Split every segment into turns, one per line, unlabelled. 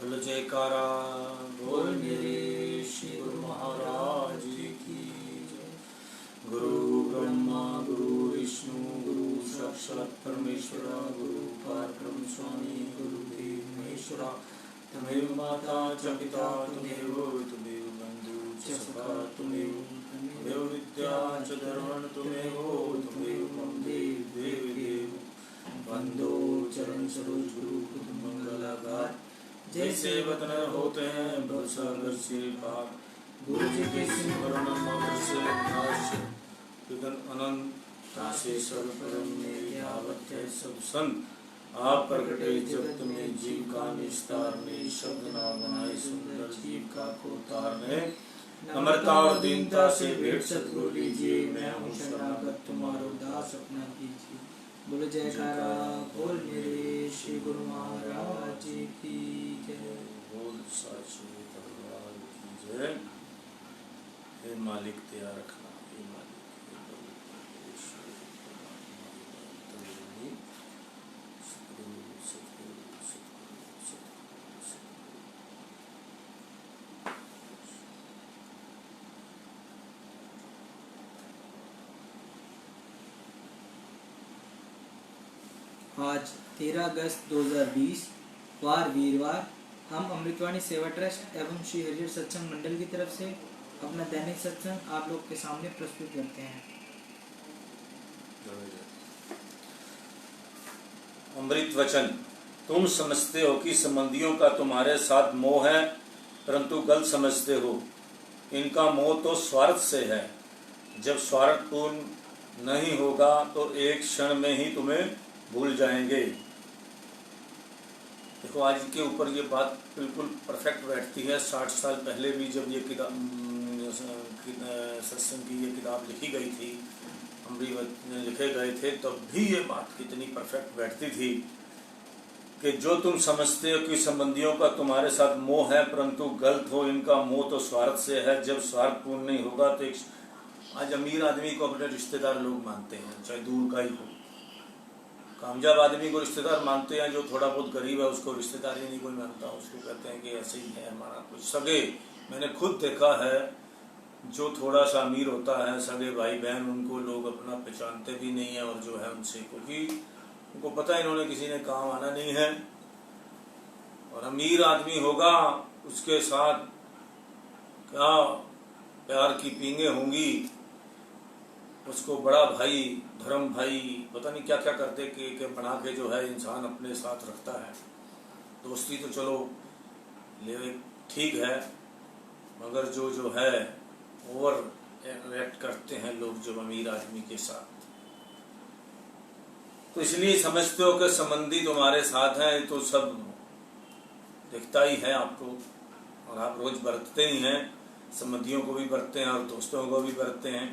बोल जयकारा बोल मेरे श्री गुरु महाराज की जय। गुरु ब्रह्मा गुरु विष्णु गुरु साक्षात् परमेश्वर गुरु परब्रह्म स्वामी गुरुदेव महेश्वरा तमेव माता च पिता तमेव बंधु च सखा तमेव विद्या च धर्मं तमेव मम देव देव बंधो चरण सरोज गुरु मंगलाकार जैसे वतन होते हैं भवसागर से पार। गुरु जी के सिमरन मगर से नाश विघ्न अनंत काशे सर्वपरम में यावत है सब संत आप प्रकटे जब तुम्हें जीव का निस्तार में शब्द ना बनाए सुंदर जीव का को तारने अमरता और दीनता से भेंट सतगुरु लीजिए मैं हूँ शरणागत तुम्हारो दास अपना कीजिए। बोलो जयकारा बोल मेरे श्री गुरु महाराज की जय। बोल साचे दरबार की जय। हे मालिक तैयार रखना हे मालिक
आज 13 अगस्त 2020 वार वीरवार हम अमृतवाणी सेवा ट्रस्ट एवं श्री हरिहर सत्संग मंडल की तरफ से अपना दैनिक सत्संग आप लोग के सामने प्रस्तुत करते हैं।
अमृत वचन। तुम समझते हो कि संबंधियों का तुम्हारे साथ मोह है, परंतु गलत समझते हो। इनका मोह तो स्वार्थ से है। जब स्वार्थ पूर्ण नहीं होगा तो एक क्षण में ही तुम्हें भूल जाएंगे। देखो आज के ऊपर ये बात बिल्कुल परफेक्ट बैठती है। 60 साल पहले भी जब ये किताब सत्संग की ये किताब लिखी गई थी, अमृत लिखे गए थे, तब भी ये बात कितनी परफेक्ट बैठती थी कि जो तुम समझते हो कि संबंधियों का तुम्हारे साथ मोह है, परंतु गलत हो। इनका मोह तो स्वार्थ से है। जब स्वार्थ पूर्ण नहीं होगा तो एक आज अमीर आदमी को अपने रिश्तेदार लोग मानते हैं, चाहे दूर का ही हो। कामयाब आदमी को रिश्तेदार मानते हैं, जो थोड़ा बहुत गरीब है उसको रिश्तेदार ही नहीं कोई मानता। उसको कहते हैं कि ऐसे ही है हमारा कुछ सगे। मैंने खुद देखा है, जो थोड़ा सा अमीर होता है, सगे भाई बहन, उनको लोग अपना पहचानते भी नहीं है। और जो है उनसे, क्योंकि उनको पता है इन्होंने किसी ने काम आना नहीं है। और अमीर आदमी होगा, उसके साथ क्या प्यार की पींगे होंगी। उसको बड़ा भाई, धर्म भाई, पता नहीं क्या क्या करते के बना के जो है इंसान अपने साथ रखता है। दोस्ती तो चलो ले ठीक है, मगर जो है ओवर रिएक्ट करते हैं लोग जो अमीर आदमी के साथ। तो इसलिए समझते हो कि संबंधी तुम्हारे साथ हैं, तो सब दिखता ही है आपको, और आप रोज बरतते ही हैं। संबंधियों को भी बरतते हैं और दोस्तों को भी बरतते हैं।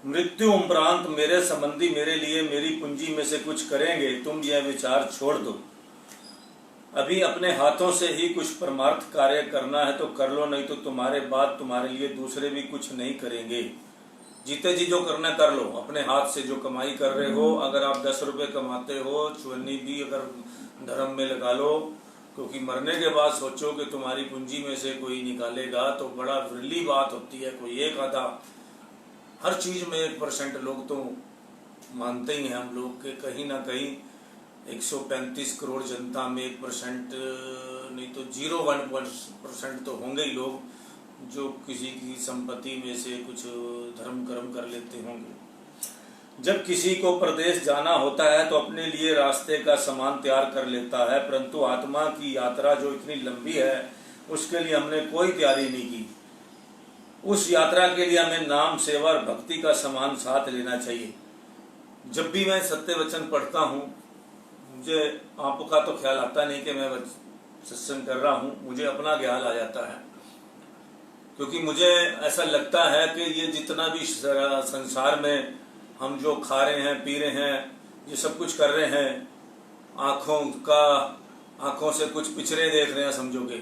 मृत्यु उपरांत मेरे संबंधी मेरे लिए मेरी पूंजी में से कुछ करेंगे, तुम यह विचार छोड़ दो। अभी अपने हाथों से ही कुछ परमार्थ कार्य करना है तो कर लो, नहीं तो तुम्हारे बाद तुम्हारे लिए दूसरे भी कुछ नहीं करेंगे। जीते जी जो करना कर लो। अपने हाथ से जो कमाई कर रहे हो, अगर आप 10 रुपए कमाते हो, चुन्नी भी अगर धर्म में लगा लो, क्योंकि मरने के बाद सोचो कि तुम्हारी पूंजी में से कोई निकालेगा तो बड़ा विरली बात होती है। कोई एक आधा, हर चीज में 1% लोग तो मानते ही हैं हम लोग के कहीं ना कहीं 135 करोड़ जनता में 1% नहीं तो 0.1% तो होंगे ही लोग जो किसी की संपत्ति में से कुछ धर्म कर्म कर लेते होंगे। जब किसी को प्रदेश जाना होता है तो अपने लिए रास्ते का सामान तैयार कर लेता है, परंतु आत्मा की यात्रा जो इतनी लंबी है उसके लिए हमने कोई तैयारी नहीं की। उस यात्रा के लिए हमें नाम, सेवा और भक्ति का सामान साथ लेना चाहिए। जब भी मैं सत्य वचन पढ़ता हूँ, मुझे आपका तो ख्याल आता नहीं कि मैं सत्संग कर रहा हूँ, मुझे अपना ख्याल आ जाता है। क्योंकि मुझे ऐसा लगता है कि ये जितना भी संसार में हम जो खा रहे हैं, पी रहे हैं, ये सब कुछ कर रहे हैं, आंखों से कुछ पिक्चरें देख रहे हैं, समझोगे,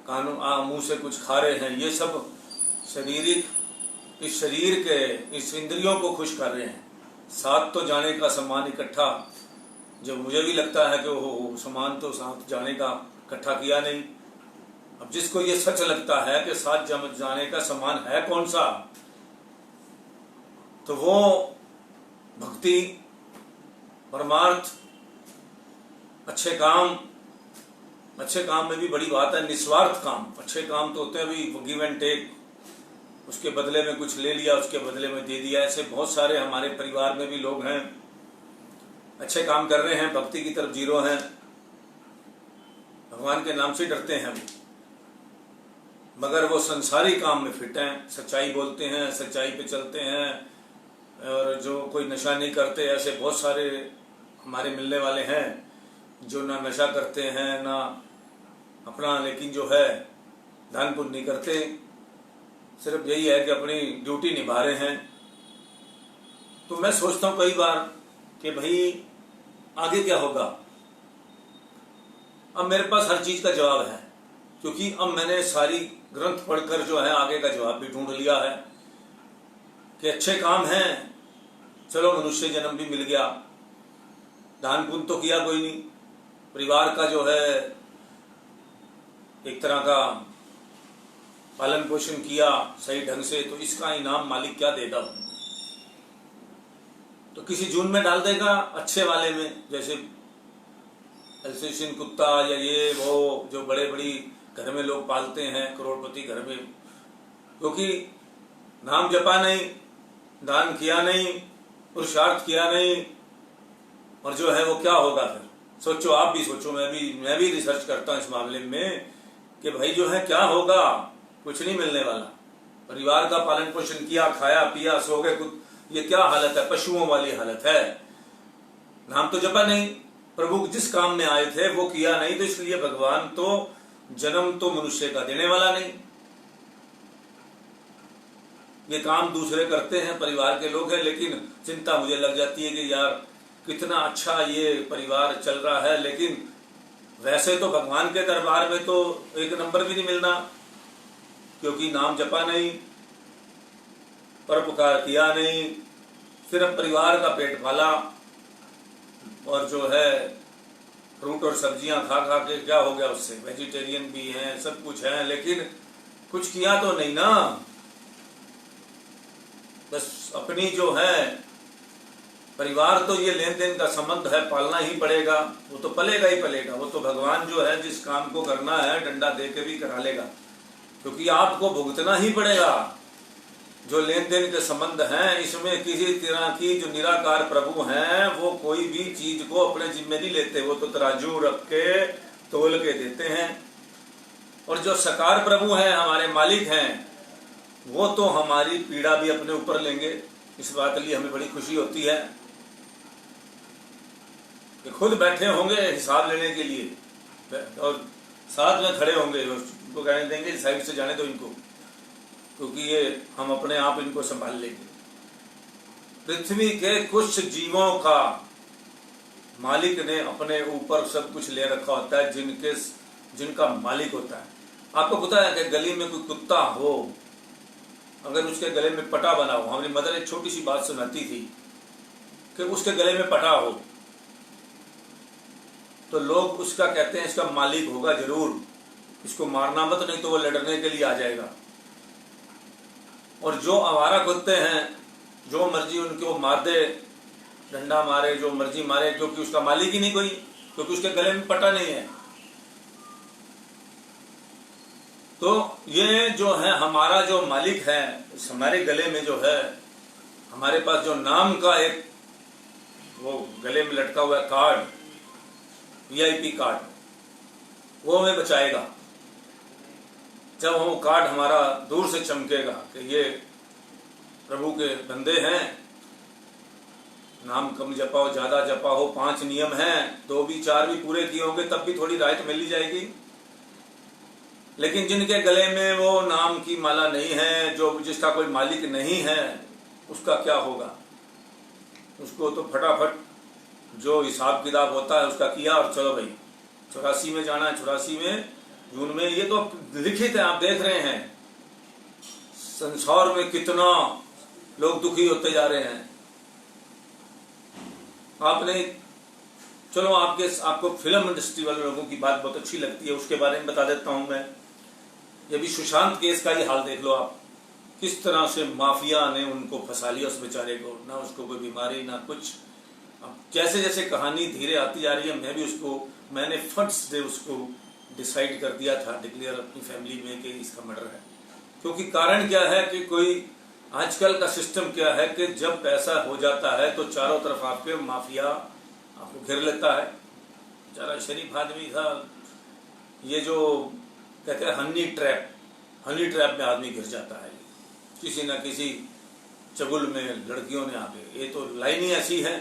कानों मुंह से कुछ खा रहे हैं, ये सब शारीरिक इस शरीर के, इस इंद्रियों को खुश कर रहे हैं। साथ तो जाने का सामान इकट्ठा जब मुझे भी लगता है कि वो सामान तो साथ जाने का इकट्ठा किया नहीं। अब जिसको ये सच लगता है कि साथ जाने का सामान है कौन सा, तो वो भक्ति, परमार्थ, अच्छे काम में भी बड़ी बात है, निस्वार्थ काम। अच्छे काम तो होते हैं अभी गिव एंड टेक, उसके बदले में कुछ ले लिया, उसके बदले में दे दिया। ऐसे बहुत सारे हमारे परिवार में भी लोग हैं, अच्छे काम कर रहे हैं, भक्ति की तरफ जीरो हैं, भगवान के नाम से डरते हैं वो, मगर वो संसारी काम में फिट हैं, सच्चाई बोलते हैं, सच्चाई पे चलते हैं, और जो कोई नशा नहीं करते। ऐसे बहुत सारे हमारे मिलने वाले हैं जो ना नशा करते हैं ना अपना, लेकिन जो है दान पुण्य नहीं करते, सिर्फ यही है कि अपनी ड्यूटी निभा रहे हैं। तो मैं सोचता हूँ कई बार कि भाई आगे क्या होगा। अब मेरे पास हर चीज का जवाब है, क्योंकि अब मैंने सारी ग्रंथ पढ़कर जो है आगे का जवाब भी ढूंढ लिया है कि अच्छे काम हैं, चलो मनुष्य जन्म भी मिल गया, दान पुण्य तो किया कोई नहीं, परिवार का जो है एक तरह का पालन पोषण किया सही ढंग से, तो इसका इनाम मालिक क्या देगा? तो किसी जून में डाल देगा, अच्छे वाले में, जैसे एल्सेशियन कुत्ता या ये वो जो बड़े बड़ी घर में लोग पालते हैं, करोड़पति घर में, क्योंकि नाम जपा नहीं, दान किया नहीं, पुरुषार्थ किया नहीं, और जो है वो क्या होगा फिर? सोचो, आप भी सोचो, मैं भी रिसर्च करता हूं इस मामले में कि भाई जो है क्या होगा। कुछ नहीं मिलने वाला। परिवार का पालन पोषण किया, खाया पिया, सो गए, ये क्या हालत है? पशुओं वाली हालत है। नाम तो जपा नहीं, प्रभु जिस काम में आए थे वो किया नहीं, तो इसलिए भगवान तो जन्म तो मनुष्य का देने वाला नहीं। ये काम दूसरे करते हैं, परिवार के लोग हैं, लेकिन चिंता मुझे लग जाती है कि यार कितना अच्छा ये परिवार चल रहा है, लेकिन वैसे तो भगवान के दरबार में तो एक नंबर भी नहीं मिलना, क्योंकि नाम जपा नहीं, परोपकार किया नहीं, सिर्फ परिवार का पेट पाला, और जो है फ्रूट और सब्जियां खा खा के क्या हो गया उससे? वेजिटेरियन भी हैं, सब कुछ है, लेकिन कुछ किया तो नहीं ना। बस अपनी जो है परिवार, तो ये लेन देन का संबंध है, पालना ही पड़ेगा, वो तो पलेगा ही पलेगा। वो तो भगवान जो है जिस काम को करना है डंडा दे के भी करा लेगा, क्योंकि आपको भुगतना ही पड़ेगा। जो लेन देन के संबंध हैं, इसमें किसी तरह की जो निराकार प्रभु हैं वो कोई भी चीज को अपने जिम्मे नहीं लेते, वो तो तराजू रख के तोल के देते हैं। और जो साकार प्रभु हैं, हमारे मालिक हैं, वो तो हमारी पीड़ा भी अपने ऊपर लेंगे। इस बात के लिए हमें बड़ी खुशी होती है कि खुद बैठे होंगे हिसाब लेने के लिए, और साथ में खड़े होंगे, उनको कहने देंगे साइड से जाने दो इनको, क्योंकि ये हम अपने आप इनको संभाल लेंगे। पृथ्वी के कुछ जीवों का मालिक ने अपने ऊपर सब कुछ ले रखा होता है, जिनका मालिक होता है। आपको पता है कि गली में कोई कुत्ता हो, अगर उसके गले में पटा बना हो, हमारी मदर एक छोटी सी बात सुनाती थी कि उसके गले में पटा हो, तो लोग उसका कहते हैं इसका मालिक होगा जरूर, इसको मारना मत, नहीं तो वो लड़ने के लिए आ जाएगा। और जो आवारा कुत्ते हैं, जो मर्जी उनको मार दे, डंडा मारे, जो मर्जी मारे, क्योंकि उसका मालिक ही नहीं कोई, क्योंकि उसके गले में पटा नहीं है। तो ये जो है हमारा जो मालिक है, हमारे गले में जो है, हमारे पास जो नाम का एक वो गले में लटका हुआ कार्ड, VIP कार्ड, वो हमें बचाएगा। जब वो कार्ड हमारा दूर से चमकेगा कि ये प्रभु के बंदे हैं, नाम कम जपा हो ज्यादा जपा हो, 5 नियम हैं, 2 भी 4 भी पूरे किए होंगे तब भी थोड़ी राहत मिल ही जाएगी। लेकिन जिनके गले में वो नाम की माला नहीं है, जो जिसका कोई मालिक नहीं है, उसका क्या होगा? उसको तो फटाफट जो हिसाब किताब होता है उसका किया, और चलो भाई 84 में जाना है, 84 में जून में, ये तो लिखित है, आप देख रहे हैं संसार में कितना लोग दुखी होते जा रहे हैं। आपने चलो आपको फिल्म इंडस्ट्री वाले लोगों की बात बहुत अच्छी लगती है, उसके बारे में बता देता हूं मैं। ये भी सुशांत केस का ही हाल देख लो आप, किस तरह से माफिया ने उनको फंसा लिया उस बेचारे को, ना उसको कोई बीमारी ना कुछ। अब जैसे जैसे कहानी धीरे आती जा रही है, मैंने फट से उसको डिसाइड कर दिया था, डिक्लेयर अपनी फैमिली में कि इसका मर्डर है। क्योंकि कारण क्या है कि कोई आजकल का सिस्टम क्या है कि जब पैसा हो जाता है तो चारों तरफ आपके माफिया आपको घेर लेता है। बेचारा शरीफ आदमी था, ये जो कहते हैं हनी ट्रैप में आदमी घिर जाता है किसी न किसी चगुल में लड़कियों ने आके। ये तो लाइन ही ऐसी है,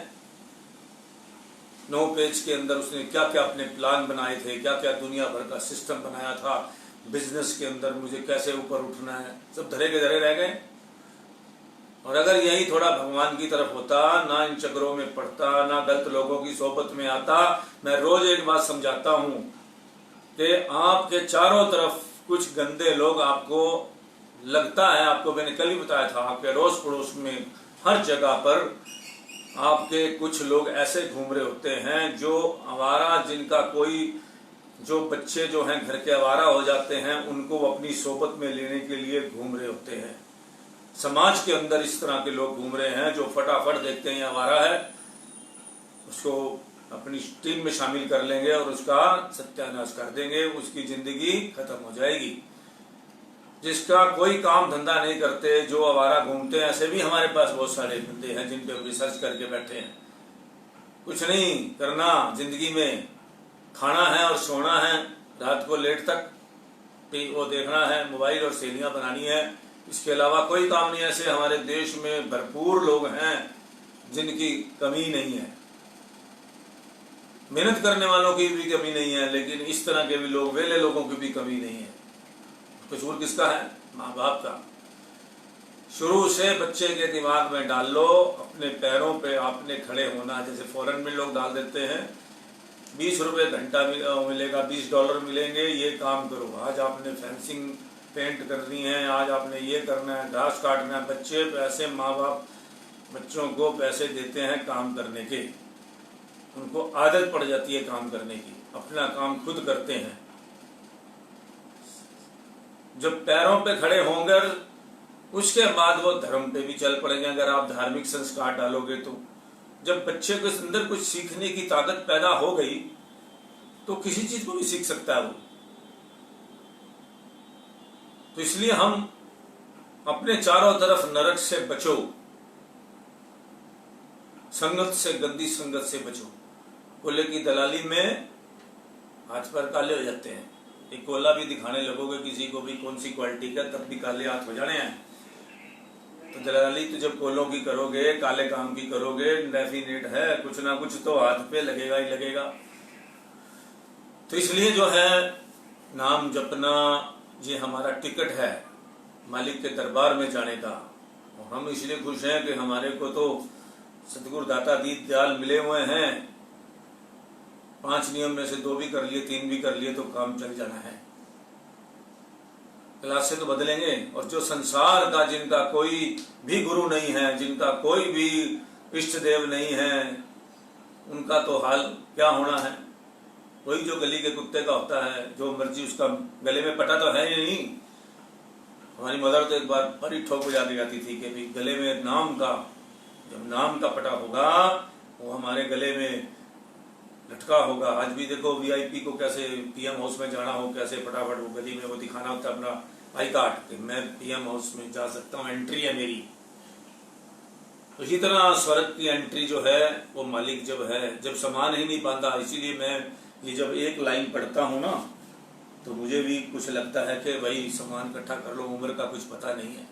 9 पेज के अंदर उसने क्या क्या अपने प्लान बनाए थे, क्या क्या दुनिया भर का सिस्टम बनाया था बिजनेस के अंदर, मुझे कैसे ऊपर उठना है, सब धरे के धरे रह गए। और अगर यही थोड़ा भगवान की तरफ होता, ना इन चक्रों में पड़ता, ना गलत लोगों की सोबत में आता। मैं रोज एक बात समझाता हूं कि आपके चारों तरफ कुछ गंदे लोग आपको लगता है, आपको मैंने कल ही बताया था, आपके अड़ोस पड़ोस में हर जगह पर आपके कुछ लोग ऐसे घूम रहे होते हैं जो आवारा, जिनका कोई जो बच्चे जो हैं घर के आवारा हो जाते हैं, उनको अपनी सोबत में लेने के लिए घूम रहे होते हैं। समाज के अंदर इस तरह के लोग घूम रहे हैं जो फटाफट देखते हैं आवारा है, उसको अपनी टीम में शामिल कर लेंगे और उसका सत्यानाश कर देंगे, उसकी जिंदगी खत्म हो जाएगी। जिसका कोई काम धंधा नहीं करते, जो आवारा घूमते हैं, ऐसे भी हमारे पास बहुत सारे बंदे हैं जिन पे हम रिसर्च करके बैठे हैं। कुछ नहीं करना जिंदगी में, खाना है और सोना है, रात को लेट तक वो देखना है, मोबाइल और सहेलियां बनानी है, इसके अलावा कोई काम नहीं। ऐसे हमारे देश में भरपूर लोग हैं जिनकी कमी नहीं है, मेहनत करने वालों की भी कमी नहीं है, लेकिन इस तरह के भी लोग, वेले लोगों की भी कमी नहीं है। कसूर किसका है? माँ बाप का। शुरू से बच्चे के दिमाग में डाल लो, अपने पैरों पे आपने खड़े होना। जैसे फॉरेन में लोग डाल देते हैं 20 रुपए घंटा मिलेगा, $20 मिलेंगे, ये काम करो। आज आपने फेंसिंग पेंट करनी है, आज आपने ये करना है, घास काटना है। बच्चे पैसे, माँ बाप बच्चों को पैसे देते हैं काम करने के, उनको आदत पड़ जाती है काम करने की, अपना काम खुद करते हैं। जब पैरों पे खड़े होंगे उसके बाद वो धर्म पे भी चल पड़ेंगे, अगर आप धार्मिक संस्कार डालोगे तो। जब बच्चे के अंदर कुछ सीखने की ताकत पैदा हो गई तो किसी चीज को भी सीख सकता है वो। तो इसलिए हम अपने चारों तरफ नरक से बचो, संगत से, गंदी संगत से बचो। कोले की दलाली में हाथ पर काले हो जाते हैं। एक कोला भी दिखाने लगोगे किसी को भी कौन सी क्वालिटी का, तब भी काले हाथ हो जाने हैं। तो दलाली तो जब कोलों की करोगे, काले काम की करोगे, डेफिनेट है कुछ ना कुछ तो हाथ पे लगेगा ही लगेगा। तो इसलिए जो है नाम जपना, ये हमारा टिकट है मालिक के दरबार में जाने का। और हम इसलिए खुश हैं कि हमारे को तो सतगुरु दाता दीन दयाल मिले हुए हैं। 5 नियम में से 2 भी कर लिए, 3 भी कर लिए तो काम चल जाना है। क्लास से तो बदलेंगे। और जो संसार का, जिनका कोई भी गुरु नहीं है, जिनका कोई भी इष्ट देव नहीं है, उनका तो हाल क्या होना है। वही जो गली के कुत्ते का होता है, जो मर्जी उसका, गले में पटा तो है ही नहीं। हमारी मदर तो एक बार बड़ी ठोक बजा दी जाती थी कि भाई गले में नाम का, जब नाम का पटा होगा वो हमारे गले में लटका होगा। आज भी देखो वीआईपी को कैसे पीएम हाउस में जाना हो, कैसे फटाफट वो गली में वो दिखाना होता है अपना आई कार्ड कि मैं पीएम हाउस में जा सकता हूँ, एंट्री है मेरी। तो इसी तरह स्वर्ग की एंट्री जो है वो मालिक जब है, जब सामान ही नहीं बांधा। इसीलिए मैं ये जब एक लाइन पढ़ता हूँ ना तो मुझे भी कुछ लगता है कि भाई सामान इकट्ठा कर लो, उम्र का कुछ पता नहीं है।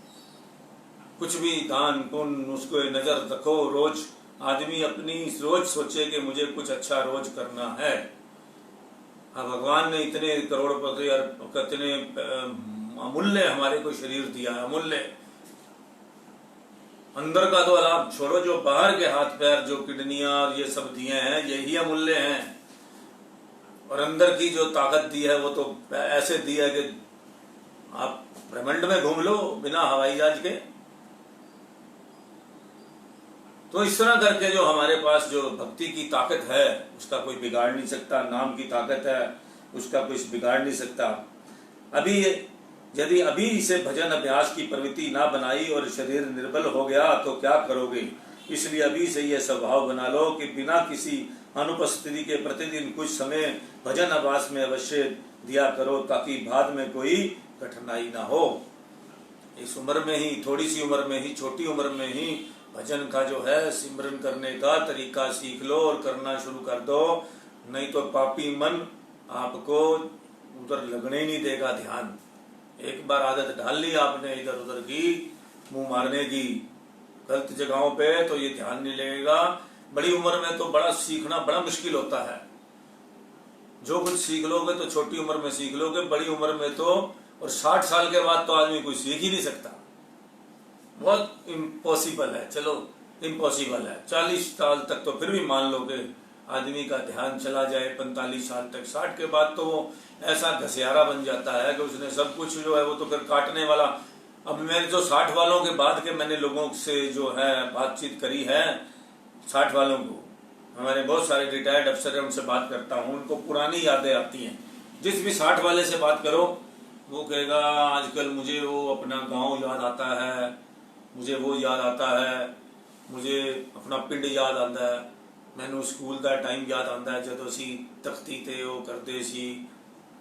कुछ भी दान पुण्य उसको नजर रखो। रोज आदमी अपनी रोज सोचे कि मुझे कुछ अच्छा रोज करना है। हाँ, भगवान ने इतने करोड़पति और कितने अमूल्य हमारे को शरीर दिया है, अमूल्य। अंदर का तो अलाप छोड़ो, जो बाहर के हाथ पैर, जो किडनियां और ये सब दिए हैं, यही अमूल्य हैं। और अंदर की जो ताकत दी है वो तो ऐसे दी है कि आप ब्रह्मांड में घूम लो बिना हवाई जहाज के। तो इस तरह करके जो हमारे पास जो भक्ति की ताकत है उसका कोई बिगाड़ नहीं सकता, नाम की ताकत है उसका कुछ बिगाड़ नहीं सकता। अभी यदि अभी से भजन अभ्यास की प्रवृत्ति ना बनाई और शरीर निर्बल हो गया तो क्या करोगे? इसलिए अभी से यह स्वभाव बना लो कि बिना किसी अनुपस्थिति के प्रतिदिन कुछ समय भजन अभ्यास में अवश्य दिया करो, ताकि बाद में कोई कठिनाई ना हो। इस उम्र में ही, थोड़ी सी उम्र में ही, छोटी उम्र में ही भजन का जो है सिमरन करने का तरीका सीख लो और करना शुरू कर दो, नहीं तो पापी मन आपको उधर लगने ही नहीं देगा ध्यान। एक बार आदत डाल ली आपने इधर उधर की, मुंह मारने की गलत जगहों पे, तो ये ध्यान नहीं लगेगा। बड़ी उम्र में तो बड़ा सीखना बड़ा मुश्किल होता है। जो कुछ सीख लोगे तो छोटी उम्र में सीख लोगे, बड़ी उम्र में तो, और 60 साल के बाद तो आदमी कोई सीख ही नहीं सकता, बहुत इम्पॉसिबल है। चलो इम्पॉसिबल है, 40 साल तक तो फिर भी मान लो कि आदमी का ध्यान चला जाए, 45 साल तक। 60 के बाद तो वो ऐसा घसियारा बन जाता है कि उसने सब कुछ जो है वो तो फिर काटने वाला। अब मैंने जो 60 वालों के बाद के मैंने लोगों से जो है बातचीत करी है, 60 वालों को, हमारे बहुत सारे रिटायर्ड अफसर हैं, उनसे बात करता हूँ, उनको पुरानी यादें आती हैं। जिस भी 60 वाले से बात करो वो कहेगा आजकल मुझे वो अपना गांव याद आता है, मुझे वो याद आता है, मुझे अपना पिंड याद आता है, मैनू स्कूल का टाइम याद आता है जब असी तख्ती ते वो करते सी।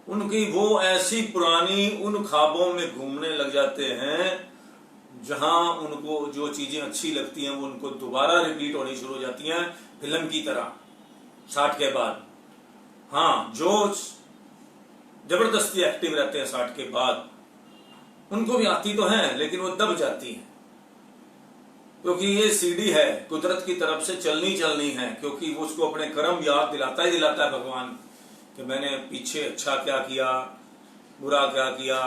उनकी वो ऐसी पुरानी उन ख्वाबों में घूमने लग जाते हैं जहां उनको जो चीजें अच्छी लगती हैं वो उनको दोबारा रिपीट होनी शुरू हो जाती हैं फिल्म की तरह 60 के बाद। हाँ, जो जबरदस्ती एक्टिव रहते हैं 60 के बाद, उनको भी आती तो हैं लेकिन वो दब जाती हैं, क्योंकि ये सीढ़ी है, कुदरत की तरफ से चलनी है। क्योंकि वो उसको अपने कर्म याद दिलाता ही दिलाता है भगवान कि मैंने पीछे अच्छा क्या किया, बुरा क्या किया,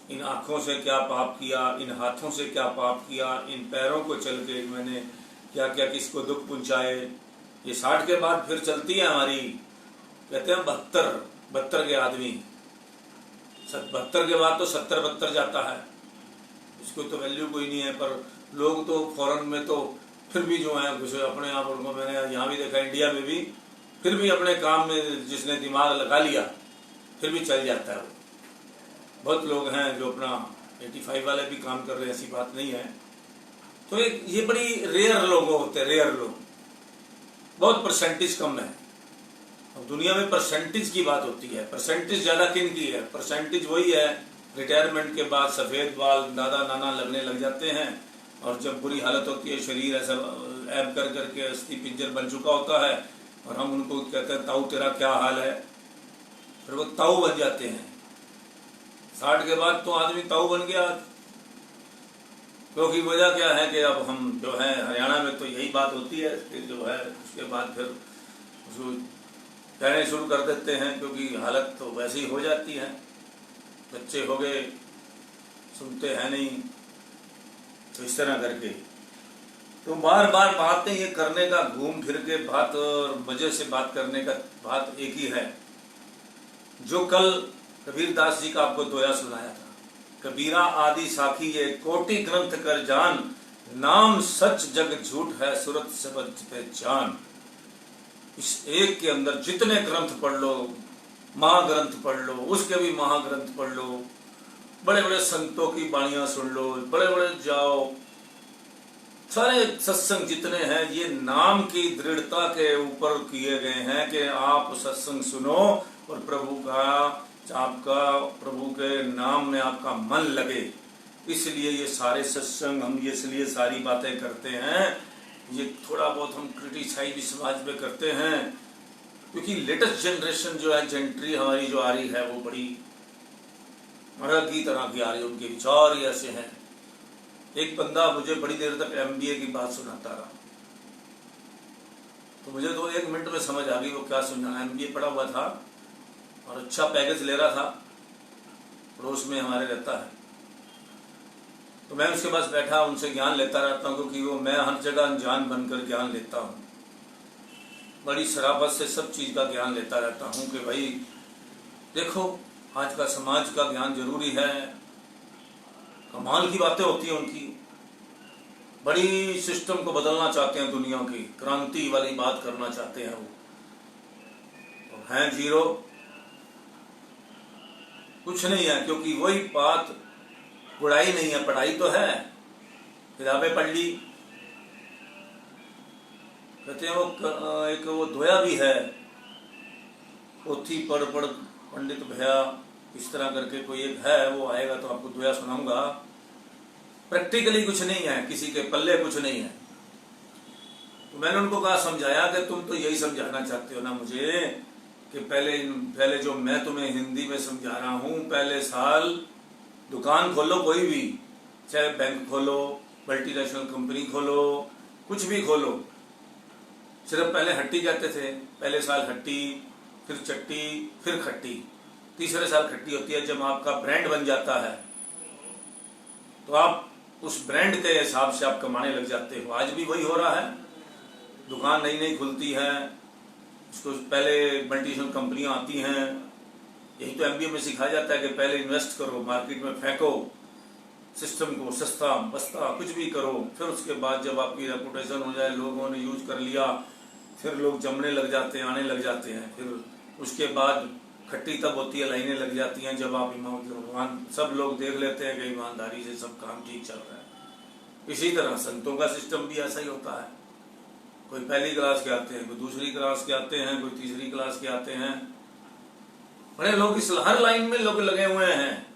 इन आंखों से क्या पाप किया, इन हाथों से क्या पाप किया, इन पैरों को चल के मैंने क्या क्या किसको दुख पहुंचाए। ये 60 के बाद फिर चलती है हमारी, कहते हैं 72 के आदमी, 72 के बाद तो 70-72 जाता है, इसको तो वैल्यू कोई नहीं है। पर लोग तो फॉरेन में तो फिर भी जो है कुछ अपने आप, उनको मैंने यहाँ भी देखा, इंडिया में भी फिर भी अपने काम में जिसने दिमाग लगा लिया फिर भी चल जाता है वो। बहुत लोग हैं जो अपना 85 वाले भी काम कर रहे हैं, ऐसी बात नहीं है। तो ये बड़ी रेयर लोग होते हैं, रेयर लोग, बहुत परसेंटेज कम है। अब दुनिया में परसेंटेज की बात होती है, परसेंटेज ज्यादा किन की है? परसेंटेज वही है रिटायरमेंट के बाद सफेद बाल दादा नाना लगने लग जाते हैं, और जब बुरी हालत होती है, शरीर ऐसा ऐब कर करके अस्थि पिंजर बन चुका होता है, और हम उनको कहते हैं ताऊ तेरा क्या हाल है, फिर वो ताऊ बन जाते हैं। 60 के बाद तो आदमी ताऊ बन गया, क्योंकि वजह क्या है कि अब हम जो है हरियाणा में तो यही बात होती है कि जो है उसके बाद फिर उसको कहने शुरू कर देते हैं, क्योंकि हालत तो वैसी हो जाती है, बच्चे हो गए सुनते हैं नहीं, तो इस तरह करके तो बार बार बातें ये करने का, घूम फिर के बात और मजे से बात करने का बात एक ही है। जो कल कबीर दास जी का आपको दोया सुनाया था, कबीरा आदि साखी ये कोटि ग्रंथ कर जान, नाम सच जग झूठ है सुरत सबद पे जान। इस एक के अंदर जितने ग्रंथ पढ़ लो, महाग्रंथ पढ़ लो, उसके भी महाग्रंथ पढ़ लो, बड़े बड़े संतों की बाणियां सुन लो, बड़े बड़े जाओ, सारे सत्संग जितने हैं ये नाम की दृढ़ता के ऊपर किए गए हैं कि आप सत्संग सुनो और प्रभु का, आपका प्रभु के नाम में आपका मन लगे। इसलिए ये सारे सत्संग हम ये इसलिए सारी बातें करते हैं, ये थोड़ा बहुत हम क्रिटिसाइज भी समाज में करते हैं, क्योंकि लेटेस्ट जनरेशन जो है, जेंट्री हमारी जो आ रही है वो बड़ी अलग ही तरह की आ रही है, उनके विचार ही ऐसे हैं। एक बंदा मुझे बड़ी देर तक MBA की बात सुनाता रहा, तो मुझे तो 1 मिनट में समझ आ गई वो क्या सुना। MBA पढ़ा हुआ था और अच्छा पैकेज ले रहा था, पड़ोस में हमारे रहता है, तो मैं उसके पास बैठा उनसे ज्ञान लेता रहता हूँ, क्योंकि वो मैं हर जगह अनजान बनकर ज्ञान लेता हूँ, बड़ी शराफत से सब चीज़ का ज्ञान लेता रहता हूँ कि भाई देखो आज का समाज का ज्ञान जरूरी है। कमाल की बातें होती हैं उनकी, बड़ी सिस्टम को बदलना चाहते हैं, दुनिया की क्रांति वाली बात करना चाहते हैं, वो हैं जीरो, कुछ नहीं है। क्योंकि वही बात, पढ़ाई नहीं है, पढ़ाई तो है, किताबें पढ़ ली, कहते हैं वो एक वो धोया भी है, पोथी पढ़ पढ़ पंडित भया, इस तरह करके कोई एक है, वो आएगा तो आपको धोया सुनाऊंगा। प्रैक्टिकली कुछ नहीं है, किसी के पल्ले कुछ नहीं है। तो मैंने उनको कहा, समझाया कि तुम तो यही समझाना चाहते हो ना मुझे कि पहले जो मैं तुम्हें हिंदी में समझा रहा हूं, पहले साल दुकान खोलो, कोई भी, चाहे बैंक खोलो, मल्टीनेशनल कंपनी खोलो, कुछ भी खोलो, सिर्फ पहले हट्टी जाते थे, पहले साल हट्टी, फिर चट्टी, फिर खट्टी, तीसरे साल खट्टी होती है। जब आपका ब्रांड बन जाता है तो आप उस ब्रांड के हिसाब से आप कमाने लग जाते हो। आज भी वही हो रहा है, दुकान नई नई खुलती है, उसको पहले मल्टीनेशनल कंपनियां आती हैं, यही तो एमबीए में सिखाया जाता है कि पहले इन्वेस्ट करो, मार्केट में फेंको सिस्टम को, सस्ता बस्ता कुछ भी करो, फिर उसके बाद जब आपकी रेपुटेशन हो जाए, लोगों ने यूज कर लिया, फिर लोग जमने लग जाते हैं, आने लग जाते हैं। फिर उसके बाद खट्टी तब होती है, लाइनें लग जाती हैं, जब आप ईमान सब लोग देख लेते हैं कि ईमानदारी से सब काम ठीक चल रहा है। इसी तरह संतों का सिस्टम भी ऐसा ही होता है, कोई पहली क्लास के आते हैं, कोई दूसरी क्लास के आते हैं, कोई तीसरी क्लास के आते हैं। बड़े लोग इस हर लाइन में लोग लगे हुए हैं,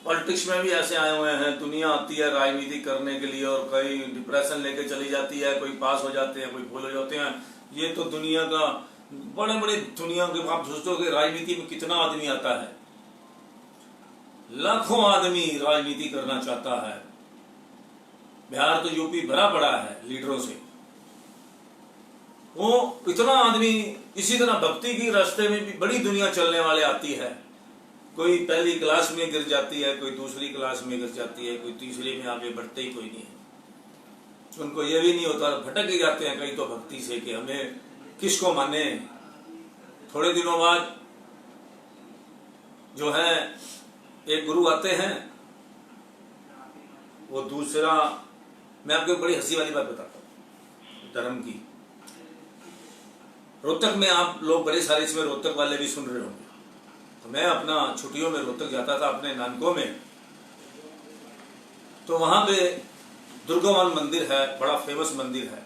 पॉलिटिक्स में भी ऐसे आए हुए हैं। दुनिया आती है राजनीति करने के लिए और कई डिप्रेशन लेके चली जाती है, कोई पास हो जाते हैं, कोई फेल हो जाते हैं। ये तो दुनिया का बड़े बड़े दुनिया के, आप सोचो कि राजनीति में कितना आदमी आता है, लाखों आदमी राजनीति करना चाहता है। बिहार तो यूपी भरा पड़ा है लीडरों से, वो इतना आदमी। इसी तरह भक्ति की रास्ते में भी बड़ी दुनिया चलने वाले आती है, कोई पहली क्लास में गिर जाती है, कोई दूसरी क्लास में गिर जाती है, कोई तीसरी में आगे बढ़ते ही कोई नहीं है। उनको ये भी नहीं होता, भटक ही जाते हैं कई तो भक्ति से कि हमें किसको माने। थोड़े दिनों बाद जो है एक गुरु आते हैं, वो दूसरा, मैं आपको बड़ी हंसी वाली बात बताता हूँ धर्म की। रोहतक में आप लोग बड़े सारे इसमें रोहतक वाले भी सुन रहे होंगे, तो मैं अपना छुट्टियों में रोहतक जाता था अपने नानकों में, तो वहां पे दुर्गावन मंदिर है, बड़ा फेमस मंदिर है।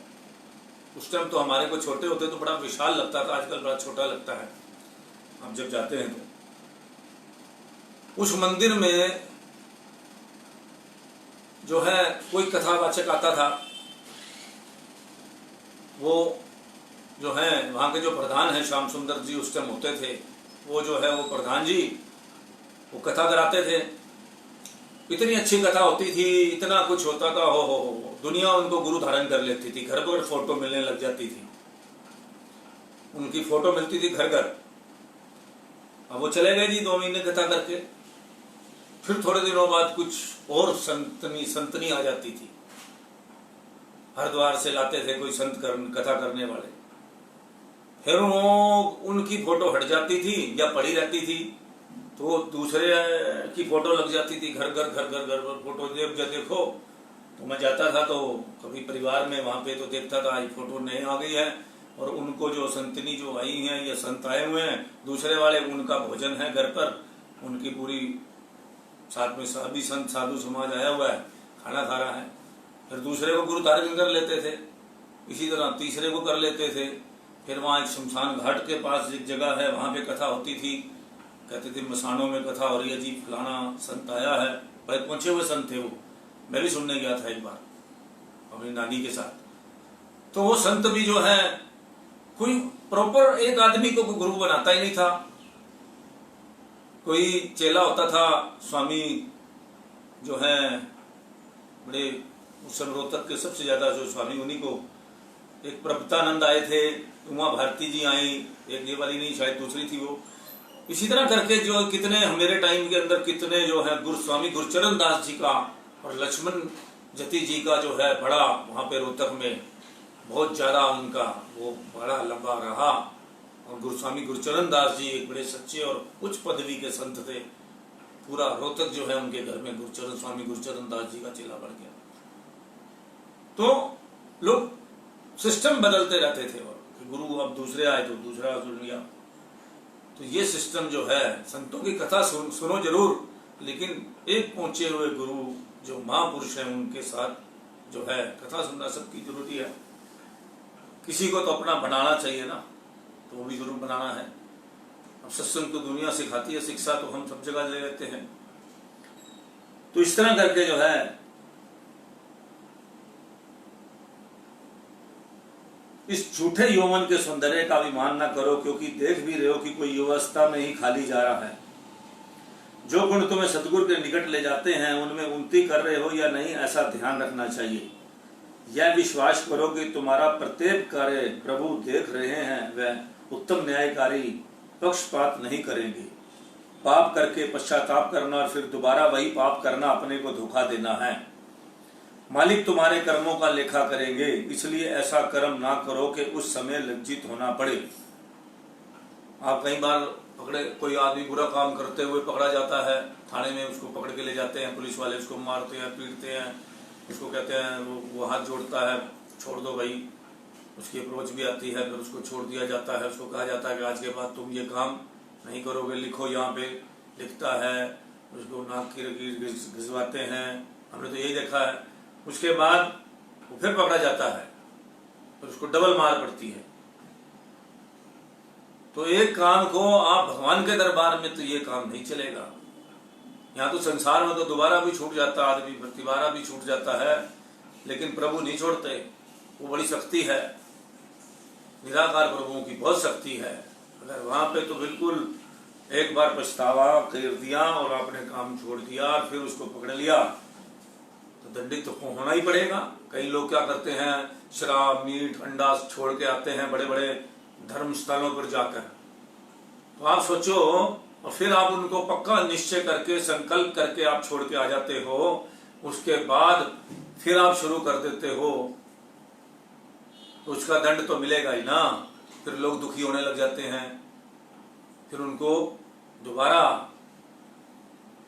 उस टाइम तो हमारे को छोटे होते तो बड़ा विशाल लगता था, आजकल बड़ा छोटा लगता है आप जब जाते हैं तो। उस मंदिर में जो है कोई कथावाचक आता था, वो जो है वहां के जो प्रधान हैं श्याम सुंदर जी उस टाइम होते थे, वो जो है वो प्रधान जी वो कथा कराते थे। इतनी अच्छी कथा होती थी, इतना कुछ होता था, हो दुनिया उनको गुरु धारण कर लेती थी। घर पर फोटो मिलने लग जाती थी, उनकी फोटो मिलती थी घर घर। अब वो चले गए जी 2 महीने कथा करके, फिर थोड़े दिनों बाद कुछ और संतनी आ जाती थी, हरिद्वार से लाते थे कोई संत कथा करने वाले, फिर वो उनकी फोटो हट जाती थी या पड़ी रहती थी, तो दूसरे की फोटो लग जाती थी। घर घर फोटो जब देखो तो मैं जाता था तो कभी परिवार में वहां पे तो देखता था आज फोटो नई आ गई है, और उनको जो संतनी जो आई हैं या संत आए हुए हैं दूसरे वाले, उनका भोजन है घर पर, उनकी पूरी साथ में सभी संत साधु समाज आया हुआ है, खाना खा रहा है। फिर दूसरे को गुरु धारण कर लेते थे, इसी तरह तीसरे को कर लेते थे। फिर वहाँ एक शमशान घाट के पास एक जगह है, वहां पे कथा होती थी, कहते थे मसानों में कथा हो रही है जी, फलाना संत आया है, बड़े पहुंचे हुए संत थे वो, मैं भी सुनने गया था एक बार अपनी नानी के साथ। तो वो संत भी जो है कोई प्रॉपर एक आदमी को गुरु बनाता ही नहीं था, कोई चेला होता था। स्वामी जो है बड़े उस रोहतक के सबसे ज्यादा जो स्वामी, उन्हीं को एक प्रभुतानंद आए थे, उमा भारती जी आई, एक ये वाली नहीं शायद दूसरी थी वो। इसी तरह करके जो कितने मेरे टाइम के अंदर कितने जो है स्वामी गुरुचरण दास जी का और लक्ष्मण जति जी का जो है बड़ा वहां पे रोहतक में बहुत ज्यादा उनका वो बड़ा लंबा रहा। और गुरुस्वामी गुरुचरण दास जी एक बड़े सच्चे और उच्च पदवी के संत थे। पूरा रोहतक जो है उनके घर में गुरुचरण स्वामी गुरुचरण दास जी का चेला बढ़ गया। तो लोग सिस्टम बदलते रहते थे, और गुरु अब दूसरे आए तो दूसरा सुन लिया। तो ये सिस्टम जो है, संतों की कथा सुनो जरूर, लेकिन एक पहुंचे हुए गुरु जो महापुरुष हैं उनके साथ जो है कथा सुनना सबकी जरूरी है। किसी को तो अपना बनाना चाहिए ना, तो वो भी गुरु बनाना है। अब सत्संग तो दुनिया सिखाती है, शिक्षा तो हम सब जगह ले लेते हैं। तो इस तरह करके जो है इस झूठे यौवन के सौंदर्य का अभिमान ना करो, क्योंकि देख भी रहे हो कि कोई युवावस्था में ही खाली जा रहा है। जो गुण तुम्हें सदगुरु के निकट ले जाते हैं उनमें उन्नति कर रहे हो या नहीं, ऐसा ध्यान रखना चाहिए। यह विश्वास करो कि तुम्हारा प्रत्येक कार्य प्रभु देख रहे हैं, वह उत्तम न्यायकारी पक्षपात नहीं करेंगे। पाप करके पश्चाताप करना और फिर दोबारा वही पाप करना अपने को धोखा देना है। मालिक तुम्हारे कर्मों का लेखा करेंगे, इसलिए ऐसा कर्म ना करो कि उस समय लज्जित होना पड़े। आप कई बार पकड़े, कोई आदमी बुरा काम करते हुए पकड़ा जाता है, थाने में उसको पकड़ के ले जाते हैं, पुलिस वाले उसको मारते हैं, पीटते हैं, उसको कहते हैं, वो हाथ जोड़ता है, छोड़ दो भाई, उसकी अप्रोच भी आती है, फिर उसको छोड़ दिया जाता है। उसको कहा जाता है कि आज के बाद तुम ये काम नहीं करोगे, लिखो यहाँ पे, लिखता है, उसको नाक की लकीर घिसवाते हैं, हमने तो यही देखा है। उसके बाद वो फिर पकड़ा जाता है, फिर उसको डबल मार पड़ती है। तो एक काम को आप भगवान के दरबार में तो ये काम नहीं चलेगा। यहाँ तो संसार में तो दोबारा भी छूट जाता है आदमी, प्रतिबारा भी छूट जाता है, लेकिन प्रभु नहीं छोड़ते। वो बड़ी शक्ति है, निराकार प्रभुओं की बहुत शक्ति है। अगर वहां पे तो बिल्कुल एक बार पछतावा कर दिया और आपने काम छोड़ दिया और फिर उसको पकड़ लिया तो दंडित तो होना ही पड़ेगा। कई लोग क्या करते हैं, शराब मीट अंडा छोड़ के आते हैं बड़े बड़े धर्म स्थलों पर जाकर। तो आप सोचो, और फिर आप उनको पक्का निश्चय करके संकल्प करके आप छोड़ के आ जाते हो, उसके बाद फिर आप शुरू कर देते हो, तो उसका दंड तो मिलेगा ही ना। फिर लोग दुखी होने लग जाते हैं, फिर उनको दोबारा,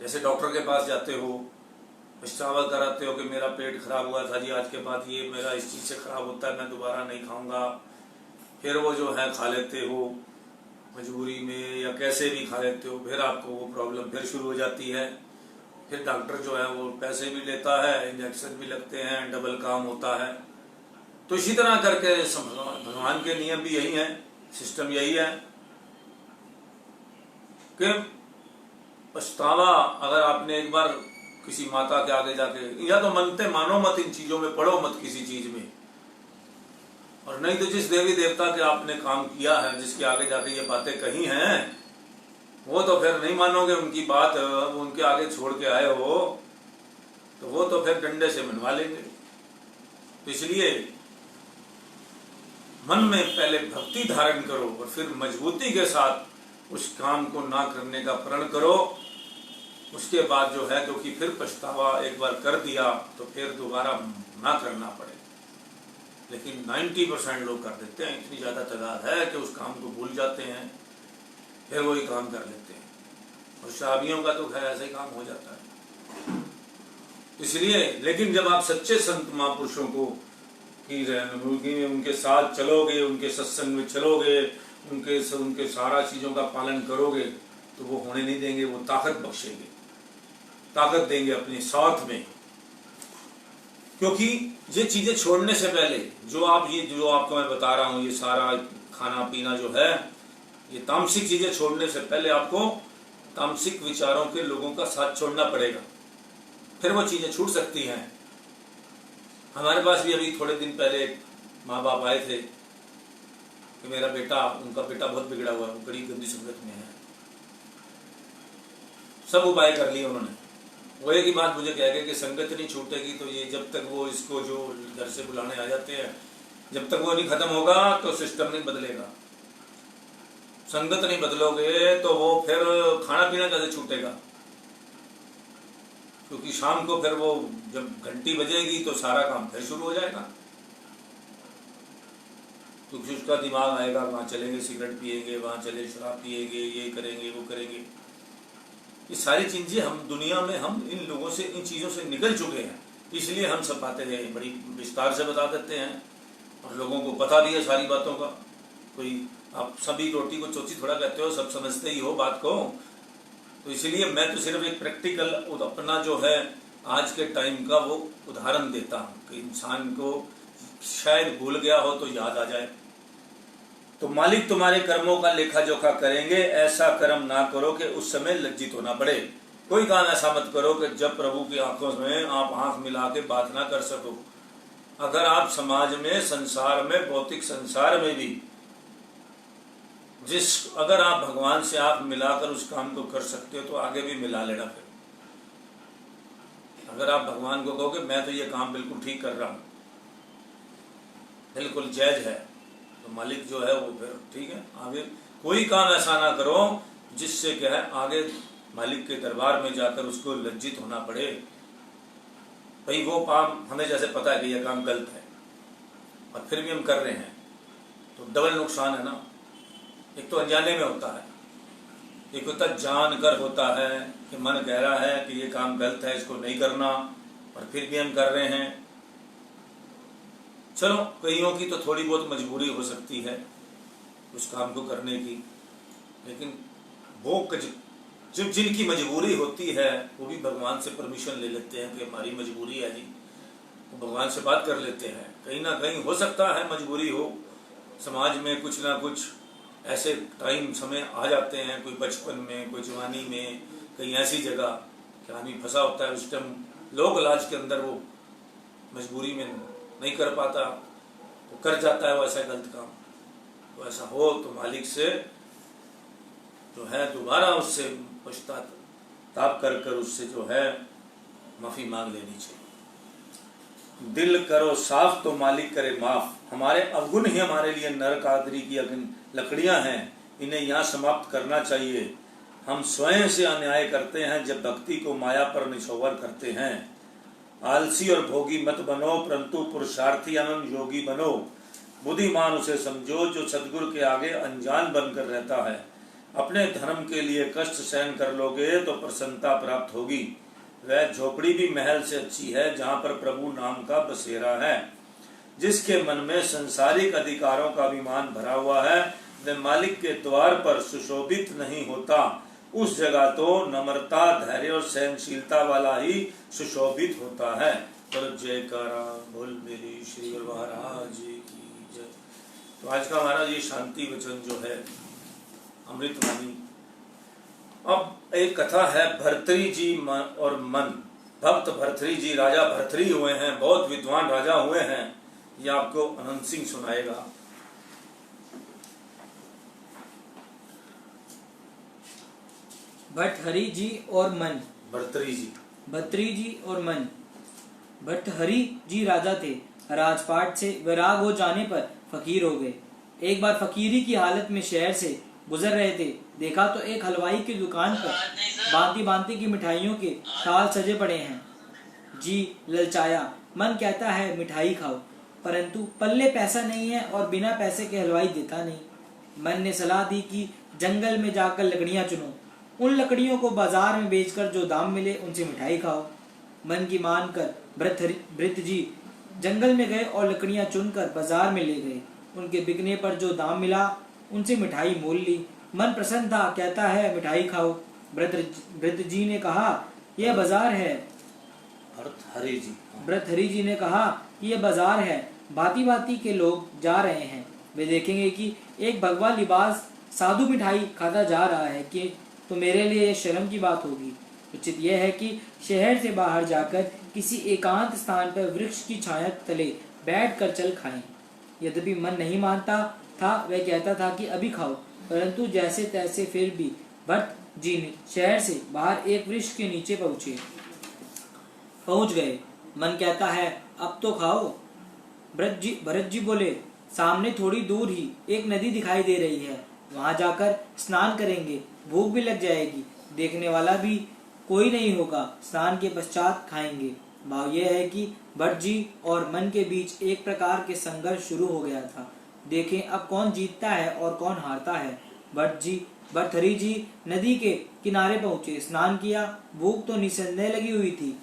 जैसे डॉक्टर के पास जाते हो, पछतावा कराते हो कि मेरा पेट खराब हुआ था जी, आज के बाद ये मेरा इस चीज से खराब होता है, मैं दोबारा नहीं खाऊंगा। फिर वो जो है खा लेते हो मजबूरी में या कैसे भी खा लेते हो, फिर आपको वो प्रॉब्लम फिर शुरू हो जाती है। फिर डॉक्टर जो है वो पैसे भी लेता है, इंजेक्शन भी लगते हैं, डबल काम होता है। तो इसी तरह करके भगवान के नियम भी यही है, सिस्टम यही है कि पछतावा अगर आपने एक बार किसी माता के आगे जाके, या तो मनते मानो मत, इन चीजों में पढ़ो मत किसी चीज में, और नहीं तो जिस देवी देवता के आपने काम किया है, जिसके आगे जाके ये बातें कही हैं, वो तो फिर नहीं मानोगे उनकी बात, उनके आगे छोड़ के आए हो तो वो तो फिर डंडे से मनवा लेंगे। तो इसलिए मन में पहले भक्ति धारण करो और फिर मजबूती के साथ उस काम को ना करने का प्रण करो। उसके बाद जो है, क्योंकि फिर पछतावा एक बार कर दिया तो फिर दोबारा ना करना पड़े। लेकिन 90% लोग कर देते हैं, इतनी ज्यादा तादाद है कि उस काम को भूल जाते हैं, फिर वही काम कर लेते हैं। और शराबियों का तो खैर ऐसे ही काम हो जाता है। इसलिए लेकिन जब आप सच्चे संत महापुरुषों को की रहनुमाई में उनके साथ चलोगे, उनके सत्संग में चलोगे, उनके सारा चीजों का पालन करोगे, तो वो होने नहीं देंगे, वो ताकत बख्शेंगे, ताकत देंगे अपने साथ में। क्योंकि ये चीजें छोड़ने से पहले जो आपको मैं बता रहा हूं, ये सारा खाना पीना जो है, ये तामसिक चीजें छोड़ने से पहले आपको तामसिक विचारों के लोगों का साथ छोड़ना पड़ेगा, फिर वो चीजें छूट सकती हैं। हमारे पास भी अभी थोड़े दिन पहले माँ बाप आए थे कि मेरा बेटा, उनका बेटा बहुत बिगड़ा हुआ है, वो बड़ी गंदी संगत में है। सब उपाय कर लिए उन्होंने, वो एक ही बात मुझे कह गए कि संगत नहीं छूटेगी, तो ये जब तक वो इसको जो घर से बुलाने आ जाते हैं, जब तक वो नहीं खत्म होगा तो सिस्टम नहीं बदलेगा। संगत नहीं बदलोगे तो वो फिर खाना पीना कैसे छूटेगा, क्योंकि शाम को फिर वो जब घंटी बजेगी तो सारा काम फिर शुरू हो जाएगा, क्योंकि उसका दिमाग आएगा वहां चलेंगे, सिगरेट पिएंगे, वहां चले शराब पिएंगे, ये करेंगे वो करेंगे। ये सारी चीजें हम दुनिया में, हम इन लोगों से, इन चीजों से निकल चुके हैं। इसलिए हम सब बातें बड़ी विस्तार से बता देते हैं और लोगों को बता दिया सारी बातों का। कोई आप सभी रोटी को चोची थोड़ा कहते हो, सब समझते ही हो बात को। तो इसलिए मैं तो सिर्फ एक प्रैक्टिकल अपना जो है आज के टाइम का वो उदाहरण देता हूँ कि इंसान को शायद भूल गया हो तो याद आ जाए। तो मालिक तुम्हारे कर्मों का लेखा जोखा करेंगे, ऐसा कर्म ना करो कि उस समय लज्जित होना पड़े। कोई काम ऐसा मत करो कि जब प्रभु की आंखों में आप आंख मिला के बात ना कर सको। अगर आप समाज में, संसार में, भौतिक संसार में भी अगर आप भगवान से आंख मिलाकर उस काम को कर सकते हो तो आगे भी मिला लेना। फिर अगर आप भगवान को कहोगे मैं तो ये काम बिल्कुल ठीक कर रहा हूं, बिल्कुल जायज है, तो मालिक जो है वो फिर ठीक है। आगे कोई काम ऐसा ना करो जिससे क्या है आगे मालिक के दरबार में जाकर उसको लज्जित होना पड़े। भाई वो काम हमें जैसे पता है कि यह काम गलत है और फिर भी हम कर रहे हैं तो डबल नुकसान है ना। एक तो अनजाने में होता है, एक होता जानकर होता है कि मन कह रहा है कि ये काम गलत है, इसको नहीं करना, और फिर भी हम कर रहे हैं। चलो कईयों की तो थोड़ी बहुत मजबूरी हो सकती है उस काम को करने की, लेकिन वो जब जिनकी मजबूरी होती है वो भी भगवान से परमिशन ले लेते हैं कि हमारी मजबूरी है जी, वो भगवान से बात कर लेते हैं। कहीं ना कहीं हो सकता है मजबूरी हो, समाज में कुछ ना कुछ ऐसे टाइम समय आ जाते हैं, कोई बचपन में, कोई जवानी में, कहीं ऐसी जगह कि आदमी फंसा होता है, उस टाइम लोग इलाज के अंदर वो मजबूरी में नहीं कर पाता, वो कर जाता है वो ऐसा गलत काम। तो ऐसा हो तो मालिक से जो है दोबारा उससे पश्चाताप कर कर उससे जो है माफी मांग लेनी चाहिए। दिल करो साफ तो मालिक करे माफ। हमारे अवगुण ही हमारे लिए नरक आदि की लकड़ियां हैं, इन्हें यहाँ समाप्त करना चाहिए। हम स्वयं से अन्याय करते हैं जब भक्ति को माया पर निछोवर करते हैं। आलसी और भोगी मत बनो, परंतु पुरुषार्थी अनंत योगी बनो। बुद्धिमान उसे समझो जो सद्गुरु के आगे अनजान बनकर रहता है। अपने धर्म के लिए कष्ट सहन कर लोगे तो प्रसन्नता प्राप्त होगी। वह झोपड़ी भी महल से अच्छी है जहाँ पर प्रभु नाम का बसेरा है। जिसके मन में संसारिक अधिकारों का अभिमान भरा हुआ है वह मालिक के द्वार पर सुशोभित नहीं होता। उस जगह तो नम्रता, धैर्य और सहनशीलता वाला ही सुशोभित होता है। पर जयकारा बोल मेरी श्री गुरु महाराज की जय। तो आज का हमारा ये शांति वचन जो है अमृतवाणी। अब एक कथा है भर्तृहरि जी और मन। भक्त भर्तृहरि जी राजा भर्तृहरि हुए हैं, बहुत विद्वान राजा हुए हैं। ये आपको अनंत सिंह सुनाएगा।
भर्तृहरि जी और मन।
भर्तृहरि
जी और मन। भर्तृहरि जी राजा थे। राजपाट से विराग हो जाने पर फकीर हो गए। एक बार फकीरी की हालत में शहर से गुजर रहे थे, देखा तो एक हलवाई की दुकान पर भांति भांति की मिठाइयों के थाल सजे पड़े हैं। जी ललचाया, मन कहता है मिठाई खाओ, परंतु पल्ले पैसा नहीं है और बिना पैसे के हलवाई देता नहीं। मन ने सलाह दी कि जंगल में जाकर लकड़ियां चुनो, उन लकड़ियों को बाजार में बेचकर जो दाम मिले उनसे मिठाई खाओ। मन की मानकर भृत जी जंगल में गए और लकड़ियां चुनकर बाजार में ले गए। उनके बिकने पर जो दाम मिला उनसे मिठाई मोल ली। मन प्रसन्न था, कहता है मिठाई खाओ। भृत जी ने कहा यह बाजार है। भर्तृहरि जी ने कहा यह बाजार है, भांति भांति के लोग जा रहे हैं। वे देखेंगे कि एक भगवा लिबास साधु मिठाई खाता जा रहा है कि तो मेरे लिए यह शर्म की बात होगी। उचित यह है कि शहर से बाहर जाकर किसी एकांत स्थान पर वृक्ष की छाया तले बैठकर चल खाएं। यद्यपि मन नहीं मानता था, वह कहता था कि अभी खाओ, परंतु जैसे तैसे फिर भी भट्ट जी ने शहर से बाहर एक वृक्ष के नीचे पहुंच गए। मन कहता है अब तो खाओ। भरत जी बोले सामने थोड़ी दूर ही एक नदी दिखाई दे रही है, वहां जाकर स्नान करेंगे, भूख भी लग जाएगी, देखने वाला भी कोई नहीं होगा, स्नान के पश्चात खाएंगे। भाव यह है कि भट्ट जी और मन के बीच एक प्रकार के संघर्ष शुरू हो गया था। देखें अब कौन जीतता है और कौन हारता है। भर्तृहरि जी नदी के किनारे पहुंचे, स्नान किया। भूख तो निसंदेह लगी हुई थी,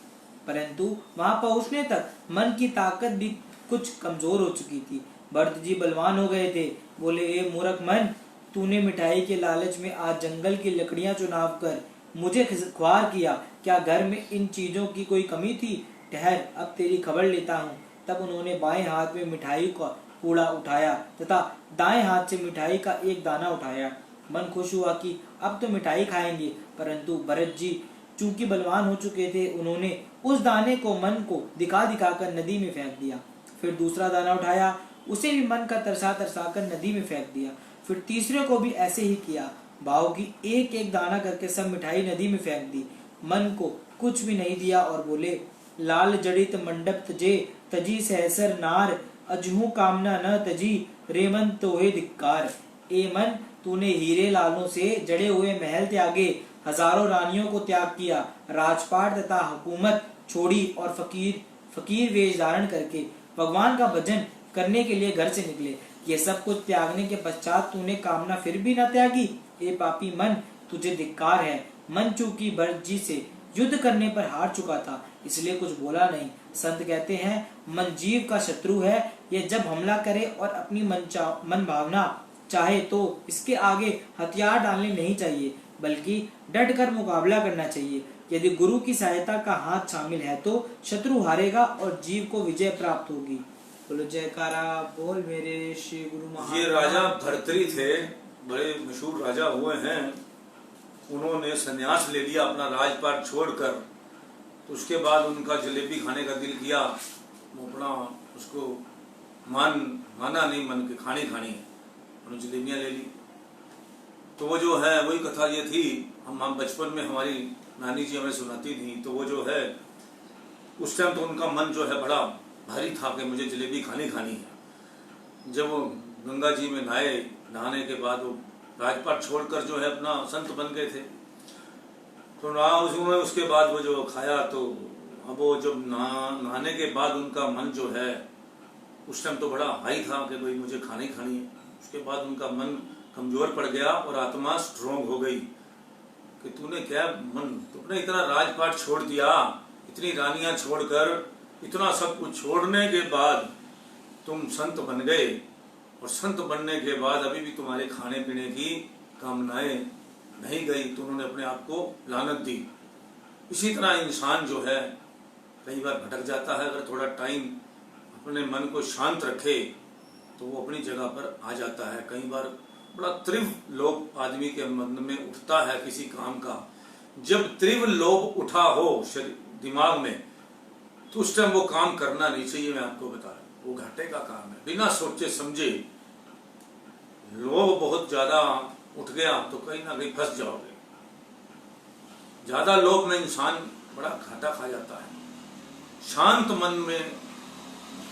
परंतु वहां पहुंचने तक मन की ताकत भी कुछ कमजोर हो चुकी थी। भरत जी बलवान हो गए थे। बोले, ए मूर्ख मन, तूने मिठाई के लालच में आज जंगल की लकड़ियां चुनाव कर मुझे ख्वार किया। क्या घर में इन चीजों की कोई कमी थी? ठहर, अब तेरी खबर लेता हूँ। तब उन्होंने बाएं हाथ में मिठाई का कूड़ा उठाया तथा दाएं हाथ से मिठाई का एक दाना उठाया। मन खुश हुआ कि अब तो मिठाई खाएंगे, परंतु भरत जी चूंकि बलवान हो चुके थे, उन्होंने उस दाने को मन को दिखा दिखा कर नदी में फेंक दिया। फिर दूसरा दाना उठाया, उसे भी मन का तरसा तरसा कर नदी में फेंक दिया। फिर तीसरे को भी ऐसे ही किया। भाव की एक एक दाना करके सब मिठाई नदी में फेंक दी। मन को कुछ भी नहीं दिया और बोले, लाल जड़ित मंडप तजे तजी सहसर नार, अजहू कामना न तजी रेमन तोहे धिक्कार। ए मन, तूने हीरे लालों से जड़े हुए महल त्यागे, हजारों रानियों को त्याग किया, राजपाट तथा हुकूमत छोड़ी और फकीर वेश धारण करके भगवान का भजन करने के लिए घर से निकले। ये सब कुछ त्यागने के पश्चात तूने कामना फिर भी न त्यागी। ए पापी मन, तुझे धिक्कार है। मन चूंकि भरत जी से युद्ध करने पर हार चुका था, इसलिए कुछ बोला नहीं। संत कहते हैं, मन जीव का शत्रु है। यह जब हमला करे और अपनी मन भावना चाहे तो इसके आगे हथियार डालने नहीं चाहिए, बल्कि डट कर मुकाबला करना चाहिए। यदि गुरु की सहायता का हाथ शामिल है तो शत्रु हारेगा और जीव को विजय प्राप्त होगी। बोलो जयकारा बोल मेरे श्री गुरु महाराज।
ये राजा भर्तृहरि थे, बड़े मशहूर राजा हुए हैं। उन्होंने संन्यास ले लिया अपना राजपाट छोड़कर। तो उसके बाद उनका जलेबी खाने का दिल किया। वो अपना उसको माना नहीं, मन के खानी है। उन्होंने जलेबियां ले ली। तो वो जो है वही कथा ये थी, हम बचपन में हमारी नानी जी हमें सुनाती थी। तो वो जो है उस टाइम तो उनका मन जो है बड़ा भारी था कि मुझे जलेबी खानी है। जब वो गंगा जी में नहाने के बाद वो राजपाट छोड़कर जो है अपना संत बन गए थे। तो उसके बाद वो जो खाया, तो अब वो जब नहाने के बाद उनका मन जो है उस टाइम तो बड़ा हाई था कि भाई मुझे खानी है। उसके बाद उनका मन कमजोर पड़ गया और आत्मा स्ट्रोंग हो गई कि तूने क्या तुमने इतना राजपाट छोड़ दिया, इतनी रानियां छोड़कर, इतना सब कुछ छोड़ने के बाद तुम संत बन गए, और संत बनने के बाद अभी भी तुम्हारे खाने पीने की कामनाएं नहीं गई, तो उन्होंने अपने आप को लानत दी। इसी तरह इंसान जो है कई बार भटक जाता है। अगर थोड़ा टाइम अपने मन को शांत रखे तो वो अपनी जगह पर आ जाता है। कई बार बड़ा तीव्र लोभ आदमी के मन में उठता है किसी काम का। जब तीव्र लोभ उठा हो दिमाग में, तो उस टाइम वो काम करना नहीं चाहिए। मैं आपको बता रहा हूं, वो घाटे का काम है। बिना सोचे समझे लोभ बहुत ज्यादा उठ गया तो कहीं ना कहीं फंस जाओगे। ज्यादा लोभ में इंसान बड़ा घाटा खा जाता है। शांत मन में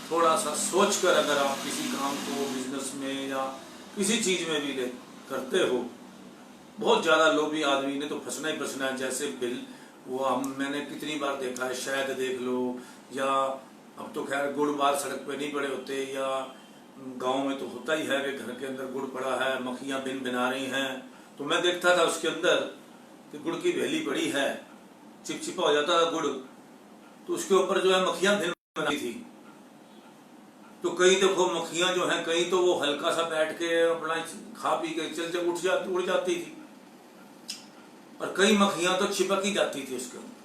थोड़ा सा सोचकर अगर आप किसी काम को बिजनेस में या किसी चीज में भी करते हो, बहुत ज्यादा लोभी आदमी ने तो फंसना ही फंसना है। जैसे मैंने कितनी बार देखा है, शायद देख लो, या अब तो खैर गुड़ बार सड़क पे नहीं पड़े होते, या गांव में तो होता ही है कि घर के अंदर गुड़ पड़ा है, मक्खियां बिन बना रही हैं। तो मैं देखता था उसके अंदर कि गुड़ की वेली पड़ी है, चिपचिपा हो जाता था गुड़, तो उसके ऊपर जो है मक्खियां बिन बनाई थी। तो कई देखो मक्खियां जो हैं, कई तो वो हल्का सा बैठ के अपना खा पी के उड़ जाती थी, और कई मक्खियां तो चिपक ही जाती थी उसके अंदर।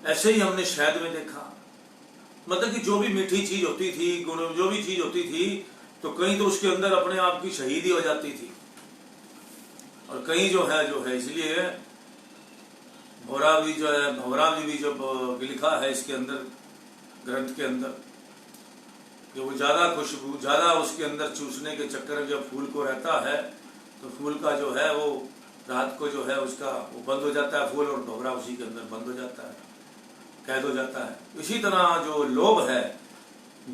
ऐसे ही हमने शहद में देखा, मतलब कि जो भी मीठी चीज होती थी, जो भी चीज होती थी, तो कहीं तो उसके अंदर अपने आप की शहीदी हो जाती थी, और कहीं जो है इसलिए भौरा भी जो लिखा है इसके अंदर ग्रंथ के अंदर कि वो ज्यादा खुशबू ज्यादा उसके अंदर चूसने के चक्कर में जब फूल को रहता है तो फूल का जो है वो रात को जो है उसका वो बंद हो जाता है फूल, और भौरा उसी के अंदर बंद हो जाता है, कैद हो जाता है। इसी तरह जो लोभ है,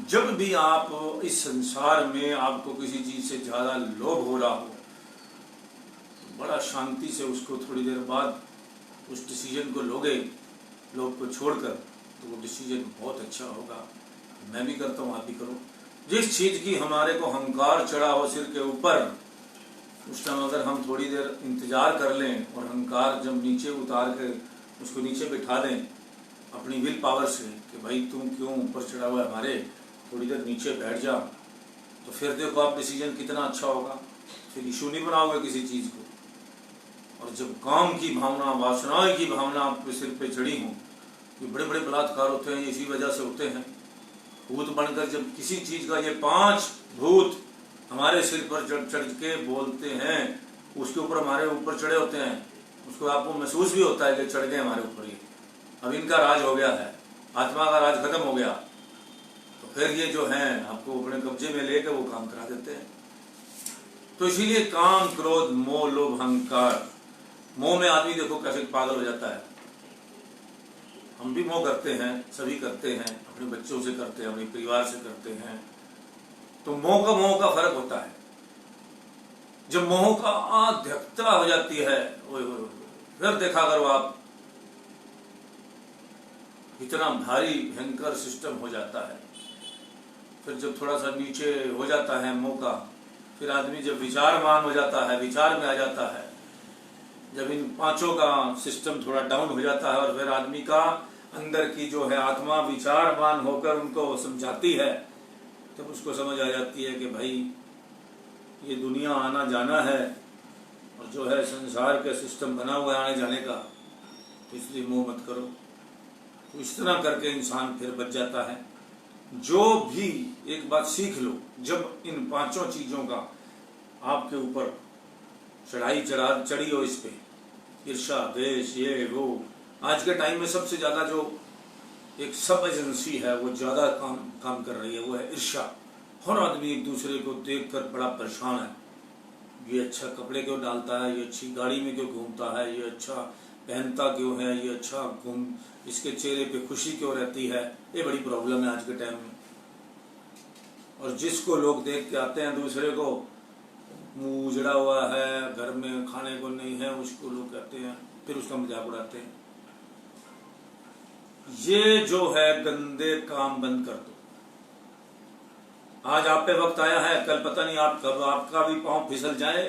जब भी आप इस संसार में आपको किसी चीज से ज्यादा लोभ हो रहा हो, बड़ा शांति से उसको थोड़ी देर बाद उस डिसीजन को लोगे, लोभ को छोड़कर, तो वो डिसीजन बहुत अच्छा होगा। मैं भी करता हूँ, आप भी करो। जिस चीज की हमारे को अहंकार चढ़ा हो सिर के ऊपर, उस टाइम अगर हम थोड़ी देर इंतजार कर लें और अहंकार जब नीचे उतार के उसको नीचे बिठा दें अपनी विल पावर से कि भाई तुम क्यों ऊपर चढ़ा हुआ है हमारे, थोड़ी देर नीचे बैठ जाओ, तो फिर देखो आप डिसीजन कितना अच्छा होगा, फिर इशू नहीं बनाओगे किसी चीज़ को। और जब काम की भावना, वासनाएं की भावना आपके सिर पे चढ़ी हो, ये बड़े बड़े बलात्कार होते हैं, इसी वजह से होते हैं। भूत बनकर जब किसी चीज़ का, ये 5 भूत हमारे सिर पर चढ़ के बोलते हैं, उसके ऊपर हमारे ऊपर चढ़े होते हैं, उसको आपको महसूस भी होता है कि चढ़ गए हमारे ऊपर, ये अब इनका राज हो गया है, आत्मा का राज खत्म हो गया, तो फिर ये जो है आपको अपने कब्जे में लेकर वो काम करा देते हैं। तो इसीलिए काम, क्रोध, मोह, लोभ, अहंकार, मोह में आदमी देखो कैसे पागल हो जाता है। हम भी मोह करते हैं, सभी करते हैं, अपने बच्चों से करते हैं, अपने परिवार से करते हैं। तो मोह का फर्क होता है। जब मोह का आध्यक्षता हो जाती है, फिर देखा करो आप, इतना भारी भयंकर सिस्टम हो जाता है। फिर जब थोड़ा सा नीचे हो जाता है मोह का, फिर आदमी जब विचारमान हो जाता है, विचार में आ जाता है, जब इन 5 का सिस्टम थोड़ा डाउन हो जाता है और फिर आदमी का अंदर की जो है आत्मा विचारमान होकर उनको समझाती है, तब उसको समझ आ जाती है कि भाई ये दुनिया आना जाना है और जो है संसार का सिस्टम बना हुआ है आने जाने का, तो इसलिए मोह मत करो। तो इस तरह करके इंसान फिर बच जाता है। जो भी एक बात सीख लो, जब इन 5 चीजों का आपके ऊपर चढ़ी हो, इस पे ईर्ष्या, द्वेष, ये वो, आज के टाइम में सबसे ज्यादा जो एक सब एजेंसी है वो ज्यादा काम कर रही है, वो है ईर्ष्या। हर आदमी एक दूसरे को देखकर बड़ा परेशान है, ये अच्छा कपड़े क्यों डालता है, ये अच्छी गाड़ी में क्यों घूमता है, ये अच्छा पहनता क्यों है, ये अच्छा इसके चेहरे पे खुशी क्यों रहती है। ये बड़ी प्रॉब्लम है आज के टाइम में। और जिसको लोग देख के आते हैं दूसरे को, मुंह उजड़ा हुआ है, घर में खाने को नहीं है, उसको लोग कहते हैं, फिर उसका मजाक उड़ाते हैं। ये जो है गंदे काम बंद कर दो। आज आप पे वक्त आया है, कल पता नहीं आप कब आपका भी पांव फिसल जाए।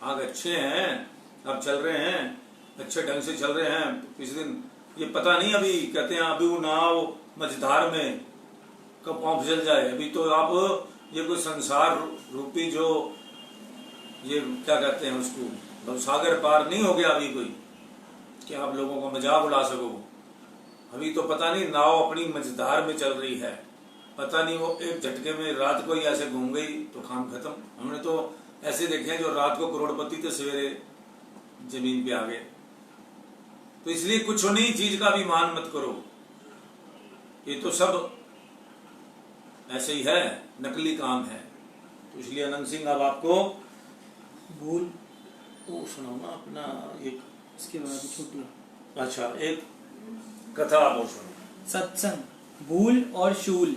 आग अच्छे हैं, अब चल रहे हैं, अच्छे ढंग से चल रहे हैं, किसी दिन ये पता नहीं, अभी कहते हैं अभी वो नाव मझधार में कब पांव फिसल जाए। अभी तो आप ये कोई संसार रूपी जो ये क्या कहते हैं उसको, सागर पार नहीं हो गया अभी कोई कि आप लोगों का मजाक उड़ा सको। अभी तो पता नहीं नाव अपनी मझधार में चल रही है, पता नहीं वो एक झटके में रात को ही ऐसे घूम गई तो काम खत्म। हमने तो ऐसे देखे हैं जो रात को करोड़पति थे, सवेरे जमीन पे आ गए। तो इसलिए कुछ नई चीज का भी मान मत करो, ये तो सब ऐसे ही है, नकली काम है। तो इसलिए अनंत सिंह अब आपको
भूल
वो सुनाओ ना अपना एक,
इसके बाद छोटी,
अच्छा एक कथा आप और सुनो।
सत्संग, भूल और शूल।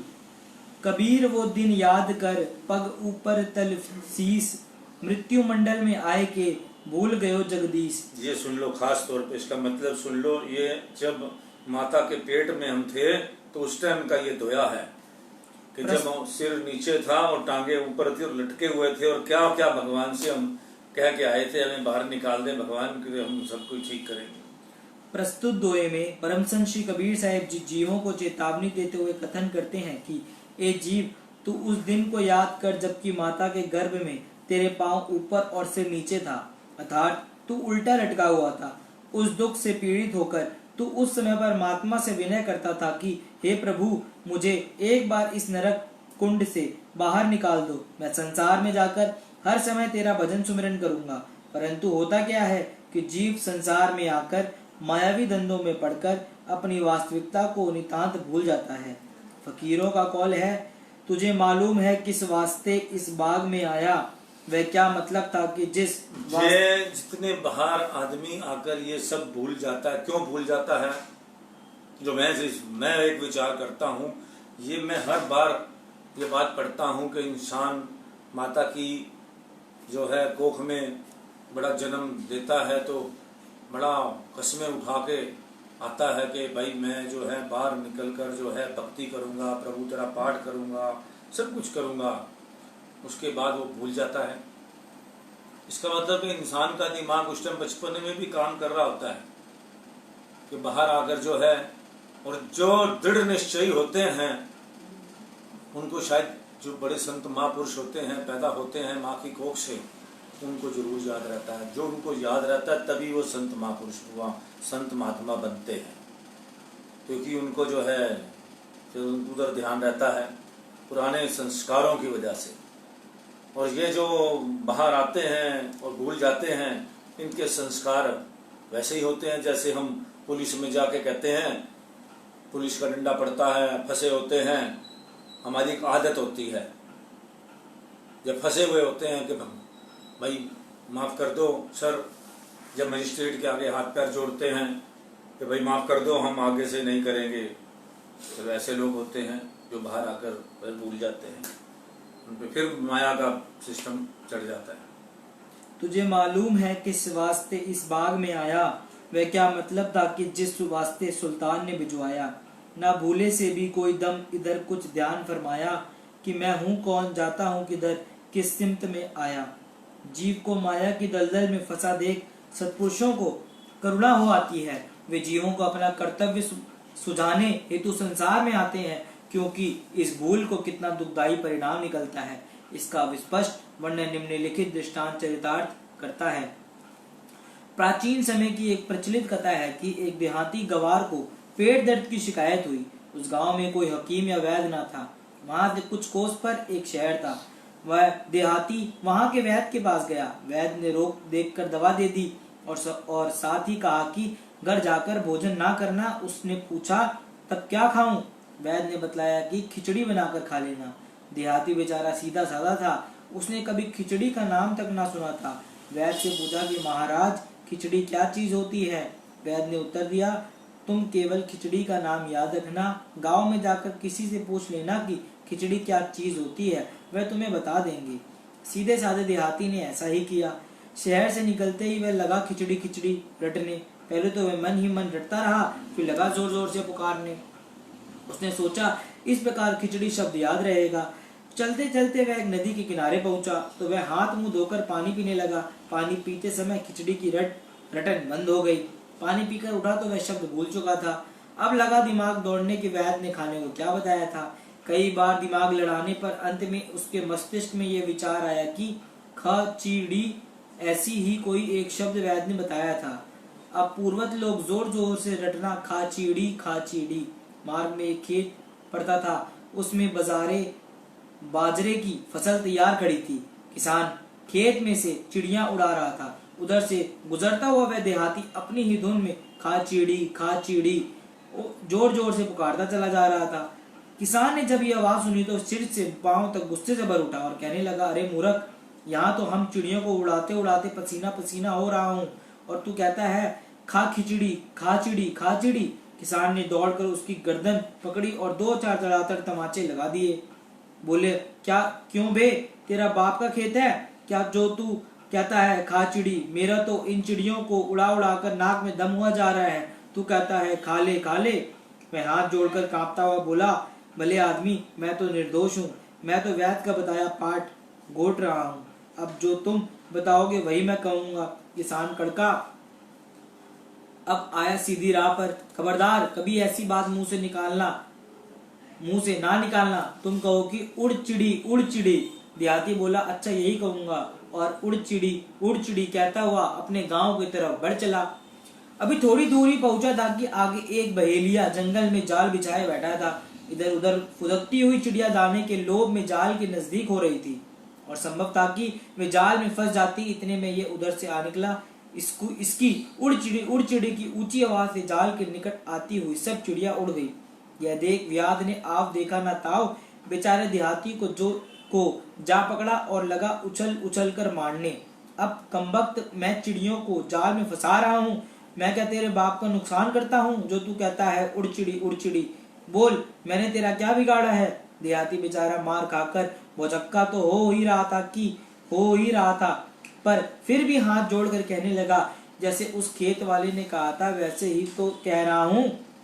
कबीर वो दिन याद कर, पग ऊपर तल शीस, मृत्यु मंडल में आए के भूल गयो जगदीश।
ये सुन लो, खास तौर पे इसका मतलब सुन लो। ये जब माता के पेट में हम थे तो उस टाइम का ये दोया है कि जब सिर नीचे था और टांगे ऊपर थी और लटके हुए थे, और क्या क्या भगवान से हम कह के आए थे, हमें बाहर निकाल दे भगवान, के हम सब कुछ ठीक करेंगे।
प्रस्तुत दोहे में परमसंत श्री कबीर साहिब जी जीवों को चेतावनी देते हुए कथन करते हैं कि ए जीव, तू उस दिन को याद कर जबकि माता के गर्भ में तेरे पांव ऊपर और सिर नीचे था, अर्थात तू उल्टा लटका हुआ था। उस दुख से पीड़ित होकर तू उस समय परमात्मा से विनय करता था कि हे प्रभु, मुझे एक बार इस नरक कुंड से बाहर निकाल दो, मैं संसार में जाकर हर समय तेरा भजन सुमिरन करूंगा। परंतु होता क्या है कि जीव संसार में आकर मायावी धंधों में पड़कर अपनी वास्तविकता को नितांत भूल जाता है। फकीरों का कौल है, तुझे मालूम है किस वास्ते इस बाग में आया, वह क्या मतलब था कि
ये जितने बाहर आदमी आकर ये सब भूल जाता है। क्यों भूल जाता है? जो मैं एक विचार करता हूँ, ये मैं हर बार ये बात पढ़ता हूँ कि इंसान माता की जो है कोख में बड़ा जन्म देता है तो बड़ा कस्में उठा के आता है कि भाई मैं जो है बाहर निकलकर जो है भक्ति करूँगा, प्रभु तेरा पाठ करूँगा, सब कुछ करूँगा। उसके बाद वो भूल जाता है। इसका मतलब इंसान का दिमाग उस टाइम बचपन में भी काम कर रहा होता है, कि बाहर आकर जो है, और जो दृढ़ निश्चयी होते हैं उनको शायद जो बड़े संत महापुरुष होते हैं, पैदा होते हैं माँ की कोख से, उनको जरूर याद रहता है। जो उनको याद रहता है तभी वो संत महापुरुष हुआ, संत महात्मा बनते हैं, क्योंकि उनको जो है फिर उधर ध्यान रहता है पुराने संस्कारों की वजह से। और ये जो बाहर आते हैं और भूल जाते हैं, इनके संस्कार वैसे ही होते हैं जैसे हम पुलिस में जाके कहते हैं, पुलिस का डंडा पड़ता है, फंसे होते हैं, हमारी एक आदत होती है जब फंसे हुए होते हैं कि भाई माफ़ कर दो सर, जब मजिस्ट्रेट के आगे हाथ पैर जोड़ते हैं कि भाई माफ़ कर दो, हम आगे से नहीं करेंगे, तो ऐसे लोग होते हैं जो बाहर आकर फिर भूल जाते हैं, उन पर फिर माया का सिस्टम चढ़ जाता है।
तुझे मालूम है किस वास्ते इस बाग में आया, वह क्या मतलब था कि जिस वास्ते सुल्तान ने भिजवाया। ना भूले से भी कोई दम इधर कुछ ध्यान फरमाया, कि मैं हूँ कौन, जाता हूँ किधर, किस सिमत में आया। जीव को माया की दलदल में फंसा देख सत्पुरुषों को करुणा हो आती है। वे जीवों को अपना कर्तव्य सुझाने हेतु संसार में आते हैं, क्योंकि इस भूल को कितना दुखदायी परिणाम निकलता है, इसका विस्पष्ट वर्णन निम्नलिखित दृष्टांत चरितार्थ करता है। प्राचीन समय की एक प्रचलित कथा है कि एक देहाती गवार को पेट दर्द की शिकायत हुई। उस गांव में कोई हकीम या वैद्य न था। वहां से कुछ कोस पर एक शहर था। वह देहाती वहां के वैद्य के पास गया। वैद्य ने रोग देखकर दवा दे दी और साथ ही कहा कि घर जाकर भोजन ना करना। उसने पूछा तब क्या खाऊं? वैद्य ने बतलाया कि खिचड़ी बनाकर खा लेना। देहाती बेचारा सीधा साधा था, उसने कभी खिचड़ी का नाम तक ना सुना था। वैद्य से पूछा कि महाराज खिचड़ी क्या चीज होती है? वैद्य ने उत्तर दिया, तुम केवल खिचड़ी का नाम याद रखना, गांव में जाकर किसी से पूछ लेना कि खिचड़ी क्या चीज होती है, वह तुम्हें बता देंगे। सीधे साधे देहाती ने ऐसा ही किया। शहर से निकलते ही वह लगा खिचड़ी खिचड़ी रटने। पहले तो वह मन ही मन रटता रहा, फिर लगा जोर जोर से पुकारने। उसने सोचा इस प्रकार खिचड़ी शब्द याद रहेगा। चलते चलते वह एक नदी के किनारे पहुंचा तो वह हाथ मुंह धोकर पानी पीने लगा। पानी पीते समय खिचड़ी की रटन बंद हो गई। पानी पीकर उठा तो वह शब्द भूल चुका था। अब लगा दिमाग दौड़ने के वैद्य ने खाने को क्या बताया था। कई बार दिमाग लड़ाने पर अंत में उसके मस्तिष्क में यह विचार आया कि खिचड़ी ऐसी ही कोई एक शब्द वैद्य ने बताया था। अब पूर्वज लोग जोर जोर से रटना खाचीड़ी खाचीड़ी। मार्ग में एक खेत पड़ता था, उसमें बाजरे की फसल तैयार खड़ी थी। किसान खेत में से चिड़ियां उड़ा रहा था। उधर से गुजरता हुआ वह देहाती अपनी ही धुन में खाचीड़ी जोर जोर से पुकारता चला जा रहा था। किसान ने जब ये आवाज सुनी तो सिर से पांव तक गुस्से से भर उठा और कहने लगा, अरे मूर्ख, यहाँ तो हम चिड़ियों को उड़ाते उड़ाते पसीना पसीना हो रहा हूँ और तू कहता है खा खिचड़ी खाचीड़ी खाचीड़ी। किसान ने दौड़कर उसकी गर्दन पकड़ी और 2-4 तड़ातड़ तमाचे लगा दिए। बोले, क्या क्यों बे, तेरा बाप का खेत है क्या जो तू कहता है खाचीड़ी? मेरा तो इन चिड़ियों को उड़ा उड़ा कर नाक में दम हुआ जा रहा है, तू कहता है खा ले खा ले। मैं हाथ जोड़कर कांपता हुआ बोला, भले आदमी, मैं तो निर्दोष हूँ, मैं तो वैद्य का बताया पाठ घोट रहा हूँ, अब जो तुम बताओगे वही मैं कहूँगा। किसान कड़का अब आया सीधी राह पर। खबरदार, कभी ऐसी बात मुंह से ना निकालना। तुम कहो कि उड़ चिड़ी। देहाती बोला, अच्छा यही कहूंगा, और उड़ चिड़ी कहता हुआ अपने गांव की तरफ बढ़ चला। अभी थोड़ी दूरी पहुंचा था कि आगे एक बहेलिया जंगल में जाल बिछाए बैठा था। इधर उधर फुदकती हुई चिड़िया दाने के लोभ में जाल के नजदीक हो रही थी और संभव था कि वे जाल में फंस जाती। इतने में ये उधर से आ निकला। इसकी उड़ चिड़ी की ऊंची आवाज से जाल के निकट आती हुई सब चिड़िया उड़ गई। यह देख व्याध ने आप देखा ना ताव, बेचारे देहाती को जा पकड़ा और लगा उछल कर मारने। अब कमबख्त, मैं चिड़ियों को जाल में फंसा रहा हूँ, मैं क्या तेरे बाप का नुकसान करता हूँ जो तू कहता है उड़ चिड़ी? बोल, मैंने तेरा क्या बिगाड़ा है? देहाती बेचारा मार खाकर भौचक्का तो हो ही रहा था, पर फिर भी हाथ जोड़कर कहने लगा, जैसे उस खेत वाले ने कहा था वैसे ही तो कह रहा हूँ,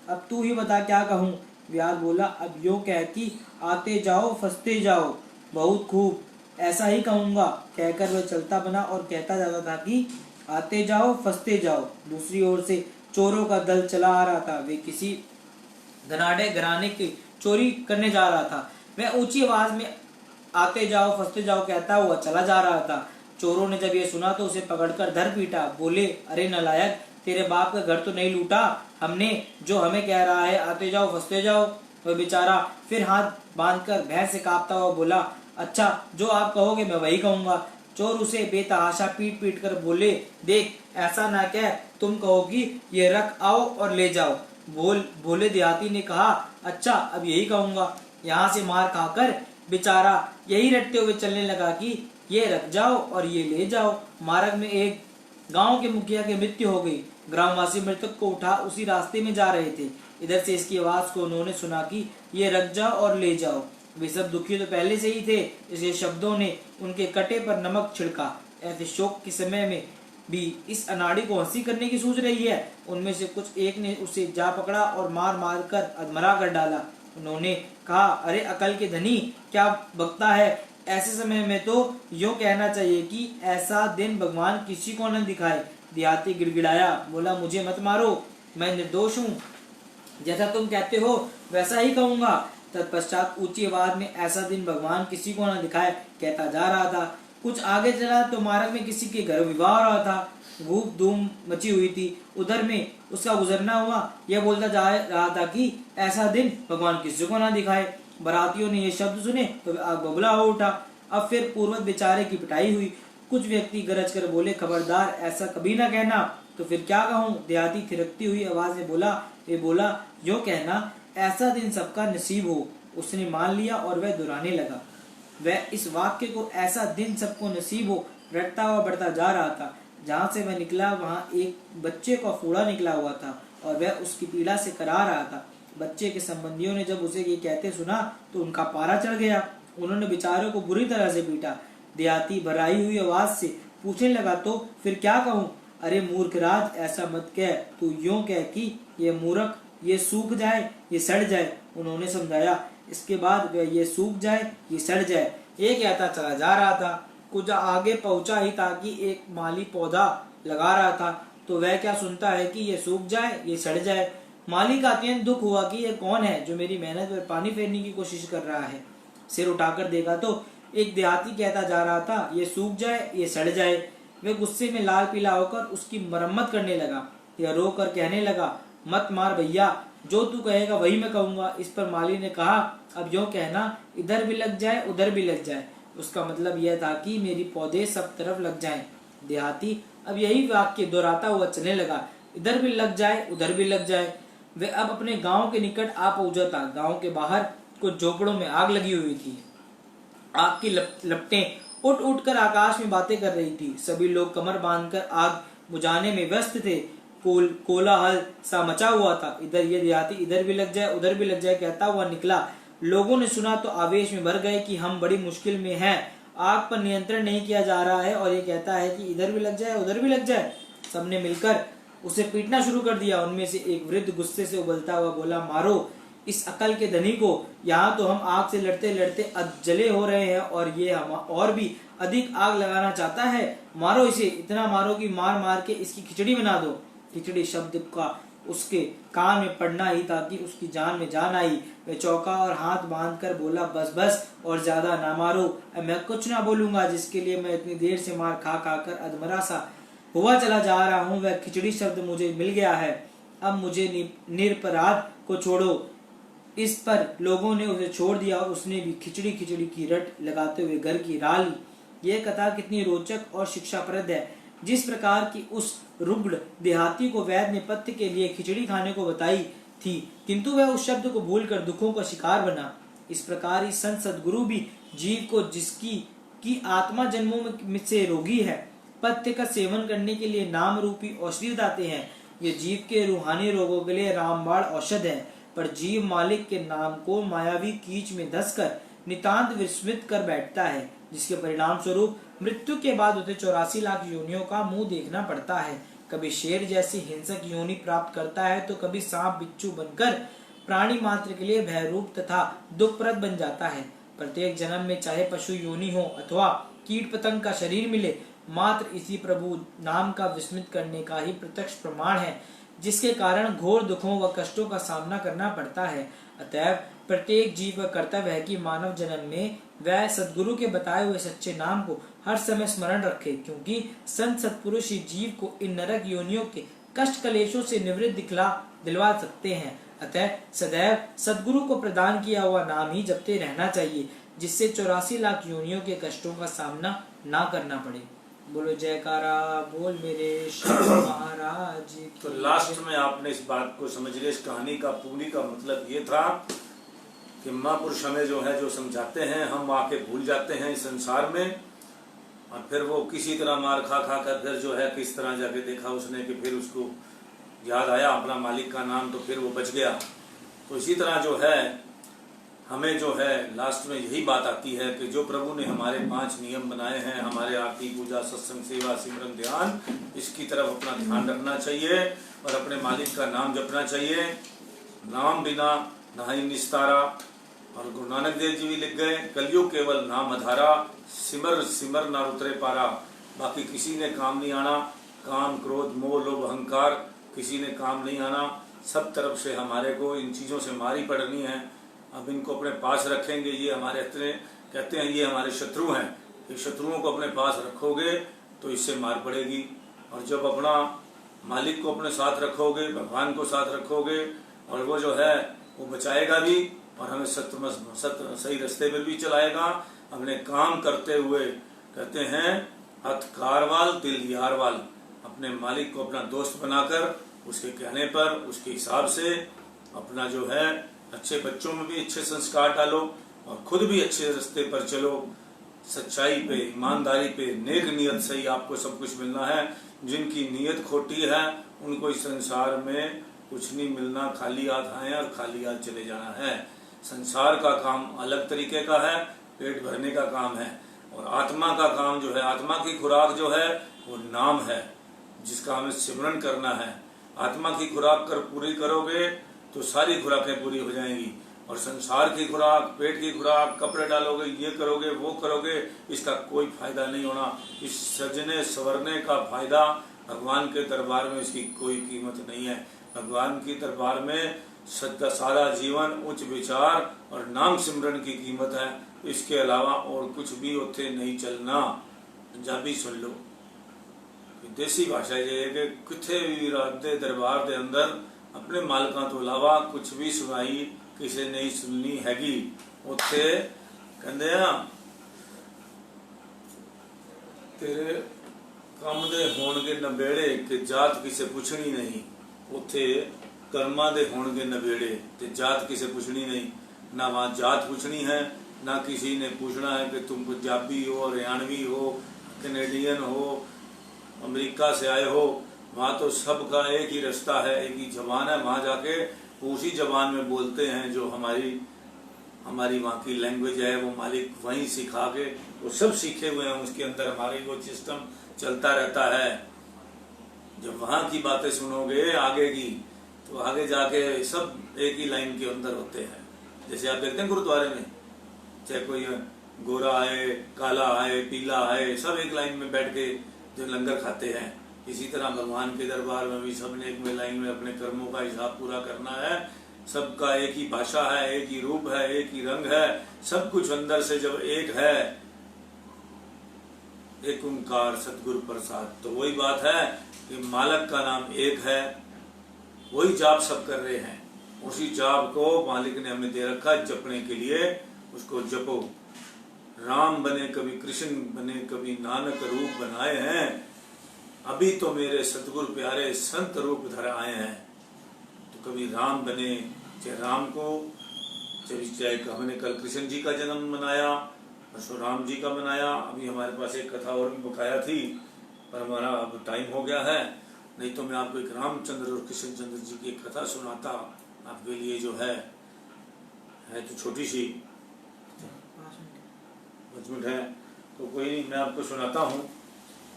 अब तू ही बता क्या कहूँ? व्याध बोला, अब यूं कह कि आते जाओ फंसते जाओ। बहुत खूब, ऐसा ही कहूँगा। कहकर वह चलता बना और कहता जाता था कि आते जाओ फंसते जाओ। दूसरी ओर से चोरों का दल चला आ रहा था। वे किसी धनाढ़े घराने की चोरी करने जा रहा था। वह ऊंची आवाज में आते जाओ फंसते जाओ कहता हुआ चला जा रहा था। चोरों ने जब ये सुना तो उसे पकड़कर धर पीटा। बोले, अरे नालायक, तेरे बाप का घर तो नहीं लूटा हमने, जो हमें कह रहा है आते जाओ फंसते जाओ। वह बेचारा फिर हाथ बांधकर भय से कांपता हुआ बोला, अच्छा, जो आप कहोगे मैं वही कहूंगा। चोर उसे बेतहाशा पीट पीट कर बोले, देख, ऐसा ना कह, तुम कहो कि ये रख आओ और ले जाओ। भोले देहाती ने कहा, अच्छा, अब यही कहूंगा। यहाँ से मार खाकर बेचारा यही रटते हुए चलने लगा कि ये रख जाओ और ये ले जाओ। मार्ग में एक गांव के मुखिया की मृत्यु हो गई। ग्रामवासी मृतक को उठा उसी रास्ते में जा रहे थे। इधर से इसकी आवाज को उन्होंने सुना कि ये रख जाओ और ले जाओ। वे सब दुखी तो पहले से ही थे, इसलिए शब्दों ने उनके कटे पर नमक छिड़का। ऐसे शोक के समय में भी इस अनाड़ी को हंसी करने की सूझ रही है। उनमें से कुछ एक ने उसे जा पकड़ा और मार मार कर अधमरा कर डाला। उन्होंने कहा, अरे अकल के धनी, क्या बकता है? ऐसे समय में तो यूं कहना चाहिए कि ऐसा दिन भगवान किसी को न दिखाए। देहाती गिड़गिड़ाया, बोला, मुझे मत मारो, मैं निर्दोष हूँ, जैसा तुम कहते हो वैसा ही कहूंगा। तत्पश्चात ऊंची आवाज में ऐसा दिन भगवान किसी को न दिखाए कहता जा रहा था। कुछ आगे चला तो मार्ग में किसी के घर विवाह हो रहा था। धूप धूम मची हुई थी। उधर में उसका गुजरना हुआ। यह बोलता जा रहा था कि ऐसा दिन भगवान किसी को ना दिखाए। बारातियों ने ये शब्द सुने तो आग बबूला हो उठा। अब फिर पूर्वत बेचारे की पिटाई हुई। कुछ व्यक्ति गरज कर बोले, खबरदार, ऐसा कभी ना कहना। तो फिर क्या कहूँ? देहाती थिरकती हुई आवाज में बोला, यो कहना, ऐसा दिन सबका नसीब हो। उसने मान लिया और वह दोहराने लगा। वह इस वाक्य को, ऐसा दिन सबको नसीब हो, रटता हुआ बढ़ता जा रहा था। जहाँ से वह निकला वहाँ एक बच्चे का फूड़ा निकला हुआ था और वह उसकी पीड़ा से करा रहा था। बच्चे के संबंधियों ने जब उसे ये कहते सुना तो उनका पारा चढ़ गया। उन्होंने बेचारे को बुरी तरह से पीटा। देहाती भराई हुई आवाज से पूछने लगा, तो फिर क्या कहूँ? अरे मूर्खराज, ऐसा मत कह, तू यूं कह कि ये मूर्ख, ये सूख जाए, ये सड़ जाए। उन्होंने समझाया। इसके बाद वह ये सूख जाए, ये सड़ जाए, ये कहता चला जा रहा था। कुछ आगे पहुंचा ही था कि एक माली पौधा लगा रहा था। तो वह क्या सुनता है कि ये सूख जाए, ये सड़ जाए। माली का अत्यंत दुख हुआ कि ये कौन है जो मेरी मेहनत पर पानी फेरने की कोशिश कर रहा है। सिर उठाकर देखा तो एक देहाती कहता जा रहा था, ये सूख जाए, ये सड़ जाए। वे गुस्से में लाल पीला होकर उसकी मरम्मत करने लगा। यह रो कर कहने लगा, मत मार भैया, जो तू कहेगा वही मैं कहूंगा। इस पर माली ने कहा, अब यूं कहना, इधर भी लग जाए उधर भी लग जाए। उसका मतलब यह था कि मेरी पौधे सब तरफ लग जाएं। देहाती अब यही वाक्य दोहराता हुआ चलने लगा, इधर भी लग जाए उधर भी लग जाए। वे अब अपने गांव के निकट आ पहुंचा था। गांव के बाहर कुछ झोपड़ों में आग लगी हुई थी। आग की लपटें उठ उठ कर आकाश में बातें कर रही थी। सभी लोग कमर बांधकर आग बुझाने में व्यस्त थे। कोलाहल सा मचा हुआ था। इधर ये देहाती इधर भी लग जाए उधर भी लग जाए कहता हुआ निकला। लोगों ने सुना तो आवेश में भर गए कि हम बड़ी मुश्किल में हैं। आग पर नियंत्रण नहीं किया जा रहा है और ये कहता है कि इधर भी लग जाए उधर भी लग जाए। सबने मिलकर उसे पीटना शुरू कर दिया। उनमें से एक वृद्ध गुस्से से उबलता हुआ बोला, मारो इस अकल के धनी को। यहाँ तो हम आग से लड़ते लड़ते जले हो रहे हैं और ये हम और भी अधिक आग लगाना चाहता है। मारो इसे, इतना मारो कि मार मार के इसकी खिचड़ी बना दो। खिचड़ी शब्द का उसके कान में पड़ना ही था कि उसकी जान में जान आई। वह चौंका और हाथ बांधकर बोला, बस बस और ज्यादा ना मारो। अब मैं कुछ ना बोलूंगा जिसके लिए मैं इतनी देर से मार खा खा कर अधमरा सा हुआ चला जा रहा हूँ। वह खिचड़ी शब्द मुझे मिल गया है। अब मुझे निरपराध को छोड़ो। इस पर लोगों ने उसे छोड़ दिया और उसने भी खिचड़ी खिचड़ी की रट लगाते हुए घर की राह ली। यह कथा कितनी रोचक और शिक्षाप्रद है। जिस प्रकार की उस रुग्ण देहाती को वैद्य ने पथ्य के लिए खिचड़ी खाने को बताई थी, किंतु वह उस शब्द को भूलकर दुखों का शिकार बना। इस प्रकार ही संत सद्गुरु भी जीव को, जिसकी की आत्मा जन्मों में से रोगी है, पथ्य का सेवन करने के लिए नाम रूपी औषधि बताते हैं। ये जीव के रूहानी रोगों के लिए रामबाण औषध है। पर जीव मालिक के नाम को मायावी कीच में धंसकर नितांत विस्मृत कर बैठता है, जिसके परिणाम स्वरूप मृत्यु के बाद उसे 84 लाख योनियों का मुंह देखना पड़ता है। कभी शेर जैसी हिंसक योनि प्राप्त करता है तो कभी सांप बिच्छू बनकर प्राणी मात्र के लिए भयरूप तथा दुखप्रद बन जाता है। प्रत्येक जन्म में चाहे पशु योनि हो अथवा कीट पतंग का शरीर मिले, मात्र इसी प्रभु नाम का विस्मृत करने का ही प्रत्यक्ष प्रमाण है। जिसके कारण घोर दुखों व कष्टों का सामना करना पड़ता है। अतएव प्रत्येक जीव का कर्तव्य है कि मानव जन्म में वह सद्गुरु के बताए हुए सच्चे नाम को हर समय स्मरण रखे, क्योंकि संत सत्पुरुष ही जीव को इन नरक योनियों के कष्ट कलेशों से निवृत्त दिलवा सकते हैं। अतः सदैव सद्गुरु को प्रदान किया हुआ नाम ही जपते रहना चाहिए, जिससे 84 लाख योनियों के कष्टों का सामना ना करना पड़े। बोलो जयकारा बोल मेरे महाराज की।
तो लास्ट में आपने इस बात को समझ लिया। इस कहानी का पूरी का मतलब ये था कि महापुरुष हमें जो है जो समझाते हैं, हम आके भूल जाते हैं इस संसार में, और फिर वो किसी तरह मार खा कर फिर जो है किस तरह जाके देखा उसने कि फिर उसको याद आया अपना मालिक का नाम, तो फिर वो बच गया। तो इसी तरह जो है हमें जो है लास्ट में यही बात आती है कि जो प्रभु ने हमारे 5 नियम बनाए हैं, हमारे आरती पूजा सत्संग सेवा सिमरन ध्यान, इसकी तरफ अपना ध्यान रखना चाहिए और अपने मालिक का नाम जपना चाहिए। नाम बिना नाहि निस्तारा, और गुरु नानक देव जी भी लिख गए, कलयुग केवल नाम आधारा, सिमर सिमर ना उतरे पारा। बाकी किसी ने काम नहीं आना, काम क्रोध मोह लोभ अहंकार किसी ने काम नहीं आना। सब तरफ से हमारे को इन चीज़ों से मारी पड़नी है। अब इनको अपने पास रखेंगे, ये हमारे इतने कहते हैं ये हमारे शत्रु हैं, ये शत्रुओं को अपने पास रखोगे तो इससे मार पड़ेगी। और जब अपना मालिक को अपने साथ रखोगे, भगवान को साथ रखोगे, और वो जो है वो बचाएगा भी और हमें सही रास्ते पर भी चलाएगा। अपने काम करते हुए कहते हैं हथ कारवाल दिल यारवाल, अपने मालिक को अपना दोस्त बनाकर उसके कहने पर उसके हिसाब से अपना जो है अच्छे बच्चों में भी अच्छे संस्कार डालो और खुद भी अच्छे रास्ते पर चलो। सच्चाई पे, ईमानदारी पे, नेक नियत से ही आपको सब कुछ मिलना है। जिनकी नियत खोटी है उनको इस संसार में कुछ नहीं मिलना, खाली हाथ आए और खाली हाथ चले जाना है। संसार का काम अलग तरीके का है, पेट भरने का काम है, और आत्मा का काम जो है, आत्मा की खुराक जो है वो नाम है, जिसका हमें सिमरन करना है। आत्मा की खुराक पूरी करोगे तो सारी खुराकें पूरी हो जाएंगी, और संसार की खुराक, पेट की खुराक, कपड़े डालोगे, ये करोगे वो करोगे, इसका कोई फायदा नहीं होना। इस सजने संवरने का फायदा भगवान के दरबार में इसकी कोई कीमत नहीं है। भगवान की दरबार में सारा जीवन उच्च विचार और नाम सिमरन की कीमत है। इसके अलावा और कुछ भी उठे नहीं चलना। पंजाबी सुन लो, देसी भाषा ये है कि किथे भी रात दे दरबार दे अंदर अपने मालकां तो इलावा कुछ भी सुनाई किसी नहीं सुननी हैगी। उत्थे कहंदे आ तेरे काम दे होणगे नबेड़े कि जात किसे पुछनी नहीं। उत्थे कर्मा दे होणगे नबेड़े ते जात किसे पुछनी नहीं। ना वहाँ जात पूछनी है, ना किसी ने पूछना है कि तुम पंजाबी हो, हरियाणवी हो, कैनेडियन हो, अमेरिका से आए हो। वहाँ तो सबका एक ही रास्ता है, एक ही जबान है। वहाँ जाके उसी जबान में बोलते हैं जो हमारी वहाँ की लैंग्वेज है, वो मालिक वहीं सिखा के वो सब सीखे हुए हैं। उसके अंदर हमारी वो सिस्टम चलता रहता है। जब वहाँ की बातें सुनोगे आगे की, तो आगे जाके सब एक ही लाइन के अंदर होते हैं। जैसे आप देखते हैं गुरुद्वारे में, चाहे कोई गोरा आए, काला आए, पीला आए, सब एक लाइन में बैठ के जो लंगर खाते हैं। इसी तरह भगवान के दरबार में भी सबने एक लाइन में अपने कर्मों का हिसाब पूरा करना है। सबका एक ही भाषा है, एक ही रूप है, एक ही रंग है, सब कुछ अंदर से जब एक है, एक ओंकार सतगुरु प्रसाद। तो वही बात है कि मालिक का नाम एक है, वही जाप सब कर रहे हैं। उसी जाप को मालिक ने हमें दे रखा जपने के लिए, उसको जपो। राम बने कभी कृष्ण बने कभी नानक रूप बनाए हैं, अभी तो मेरे सतगुरु प्यारे संत रूप धर आए हैं। तो कभी राम बने, चाहे राम को, चाहे हमने कल कृष्ण जी का जन्म मनाया, परशुराम जी का मनाया। अभी हमारे पास एक कथा और भी बकाया थी, पर हमारा अब टाइम हो गया है। नहीं तो मैं आपको एक रामचंद्र और कृष्णचंद्र जी की एक कथा सुनाता आपके लिए, जो है तो छोटी सी 5 मिनट है, तो कोई नहीं, मैं आपको सुनाता हूँ।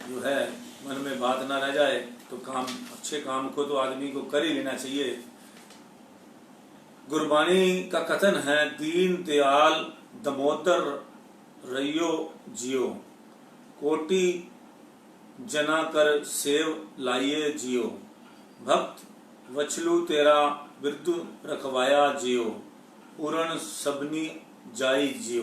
जो है मन में बात ना रह जाए तो काम, अच्छे काम को तो आदमी को कर ही लेना चाहिए। गुरबाणी का कथन है, दीन दयाल दमोदर रहियो जियो, कोटि जना कर सेव लाइए जियो, भक्त वछलू तेरा बिरदु रखवाया जियो, पूर्ण सबनी जाई जियो।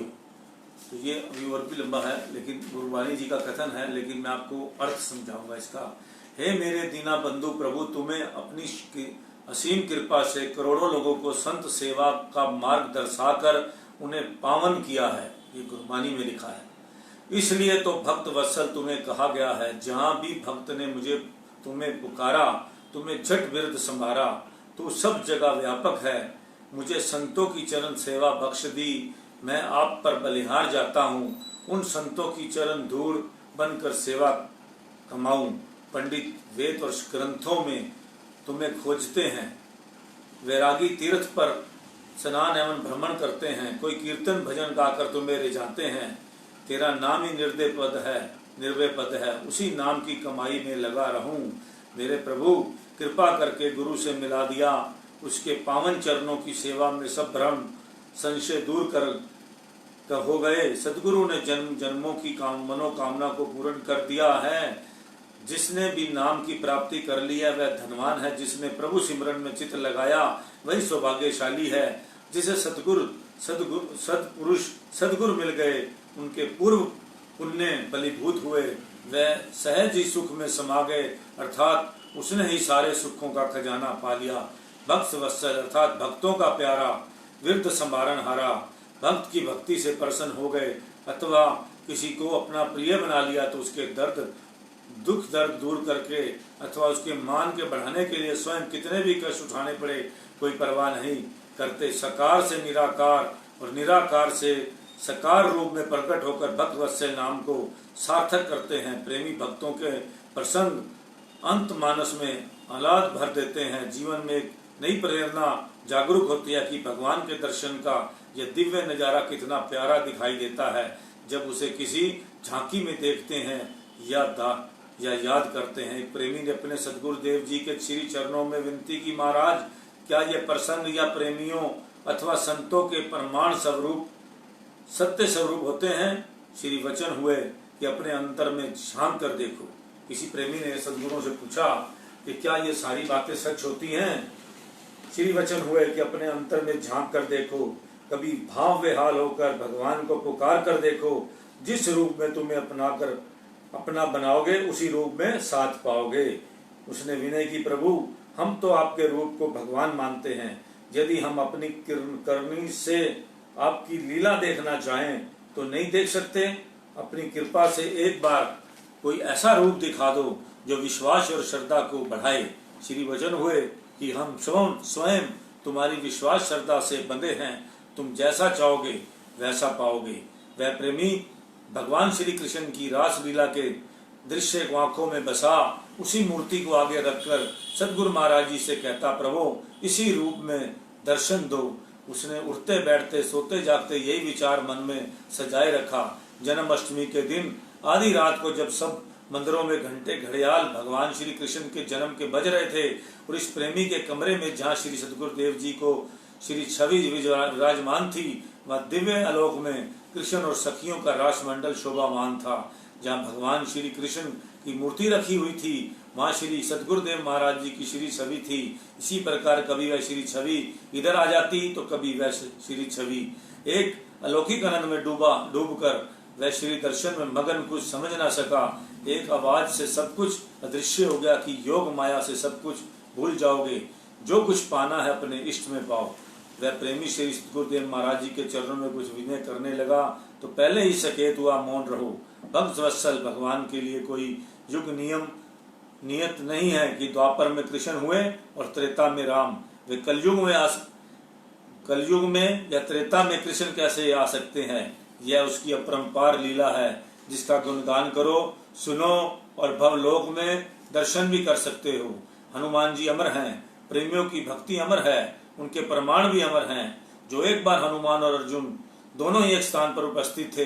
तो ये अभी और भी लंबा है, लेकिन गुरुवाणी जी का कथन है, लेकिन मैं आपको अर्थ समझाऊंगा इसका। हे मेरे दीना बंधु प्रभु, तुम्हें अपनी असीम कृपा से करोड़ों लोगों को संत सेवा का मार्ग दर्शाकर उन्हें पावन किया है, ये गुरुवाणी में लिखा है। इसलिए तो भक्त वत्सल तुम्हें कहा गया है। जहां भी भक्त ने मुझे तुम्हें पुकारा, तुम्हें झट विरद संभारा, तो सब जगह व्यापक है। मुझे संतों की चरण सेवा बख्श दी, मैं आप पर बलिहार जाता हूँ। उन संतों की चरण धूल बनकर सेवा कमाऊं। पंडित वेद और ग्रंथों में तुम्हें खोजते हैं, वैरागी तीर्थ पर स्नान एवं भ्रमण करते हैं, कोई कीर्तन भजन गाकर तुम्हें रिझाते हैं। तेरा नाम ही निर्भय पद है, उसी नाम की कमाई में लगा रहूं। मेरे प्रभु कृपा करके गुरु से मिला दिया, उसके पावन चरणों की सेवा में सब भ्रम संशय दूर कर हो गए। सदगुरु ने जन्म जन्मों की मनोकामना को पूर्ण कर दिया है। जिसने भी नाम की प्राप्ति कर ली है वह धनवान है, जिसने प्रभु सिमरन में चित्त लगाया वही सौभाग्यशाली है। जिसे सदगुरु मिल गए, उनके पूर्व पुण्य फलीभूत हुए, वह सहज ही सुख में समा गए, अर्थात उसने ही सारे सुखों का खजाना पा लिया। भक्त वत्सल अर्थात भक्तों का प्यारा, विरद संभारण हारा, भक्त की भक्ति से प्रसन्न हो गए अथवा किसी को अपना प्रिय बना लिया तो उसके दुख दर्द दूर करके अथवा उसके मान के बढ़ाने के लिए स्वयं कितने भी कष्ट उठाने पड़े कोई परवाह नहीं करते। साकार से निराकार और निराकार से साकार रूप में प्रकट होकर भक्त वत्सल नाम को सार्थक करते हैं। प्रेमी भक्तों के प्रसंग अंत मानस में आह्लाद भर देते हैं। जीवन में एक नई प्रेरणा जागरूक होती है कि भगवान के दर्शन का यह दिव्य नजारा कितना प्यारा दिखाई देता है जब उसे किसी झांकी में देखते हैं या याद करते हैं। एक प्रेमी ने अपने सदगुरुदेव जी के श्री चरणों में विनती की, महाराज क्या ये प्रसंग या प्रेमियों अथवा संतों के प्रमाण स्वरूप सत्य स्वरूप होते हैं? श्री वचन हुए कि अपने अंतर में झांक कर देखो। किसी प्रेमी ने सदगुरुओं से पूछा कि क्या ये सारी बातें सच होती हैं? श्री वचन हुए कि अपने अंतर में झांक कर देखो, कभी भाव बेहाल होकर भगवान को पुकार कर देखो। जिस रूप में तुम्हें अपना बनाओगे उसी रूप में साथ पाओगे। उसने विनय की, प्रभु हम तो आपके रूप को भगवान मानते हैं, यदि हम अपनी करनी से आपकी लीला देखना चाहें तो नहीं देख सकते। अपनी कृपा से एक बार कोई ऐसा रूप दिखा दो जो विश्वास और श्रद्धा को बढ़ाए। श्री वचन हुए कि हम स्वयं तुम्हारी विश्वास श्रद्धा से बंधे हैं, तुम जैसा चाहोगे वैसा पाओगे। वह प्रेमी भगवान श्री कृष्ण की रास लीला के दृश्य को आंखों में बसा उसी मूर्ति को आगे रखकर सदगुरु महाराज जी से कहता, प्रभु इसी रूप में दर्शन दो। उसने उठते बैठते सोते जागते यही विचार मन में सजाए रखा। जन्माष्टमी के दिन आधी रात को जब सब मंदिरों में घंटे घड़ियाल भगवान श्री कृष्ण के जन्म के बज रहे थे और इस प्रेमी के कमरे में जहाँ श्री सदगुरुदेव जी को श्री छवि विराजमान थी, वह दिव्य आलोक में कृष्ण और सखियों का रासमंडल शोभामान था। जहाँ भगवान श्री कृष्ण की मूर्ति रखी हुई थी वहाँ श्री सदगुरुदेव महाराज जी की श्री छवि थी। इसी प्रकार कभी वह श्री छवि इधर आ जाती तो कभी वह श्री छवि। एक अलौकिक आनंद में डूबकर वह श्री दर्शन में मगन, कुछ समझ ना सका। एक आवाज से सब कुछ अदृश्य हो गया कि योग माया से सब कुछ भूल जाओगे, जो कुछ पाना है अपने इष्ट में पाओ। वह प्रेमी श्री गुरुदेव महाराज जी के चरणों में कुछ विनय करने लगा तो पहले ही सकेत हुआ, मौन रहो। भक्त वत्सल भगवान के लिए कोई युग नियत नहीं है कि द्वापर में कृष्ण हुए और त्रेता में राम। वे कलयुग में या त्रेता में कृष्ण कैसे आ सकते हैं? यह उसकी अपरंपार लीला है जिसका गुणगान करो, सुनो और भवलोक में दर्शन भी कर सकते हो। हनुमान जी अमर हैं, प्रेमियों की भक्ति अमर है, उनके प्रमाण भी अमर हैं। जो एक बार हनुमान और अर्जुन दोनों ही एक स्थान पर उपस्थित थे।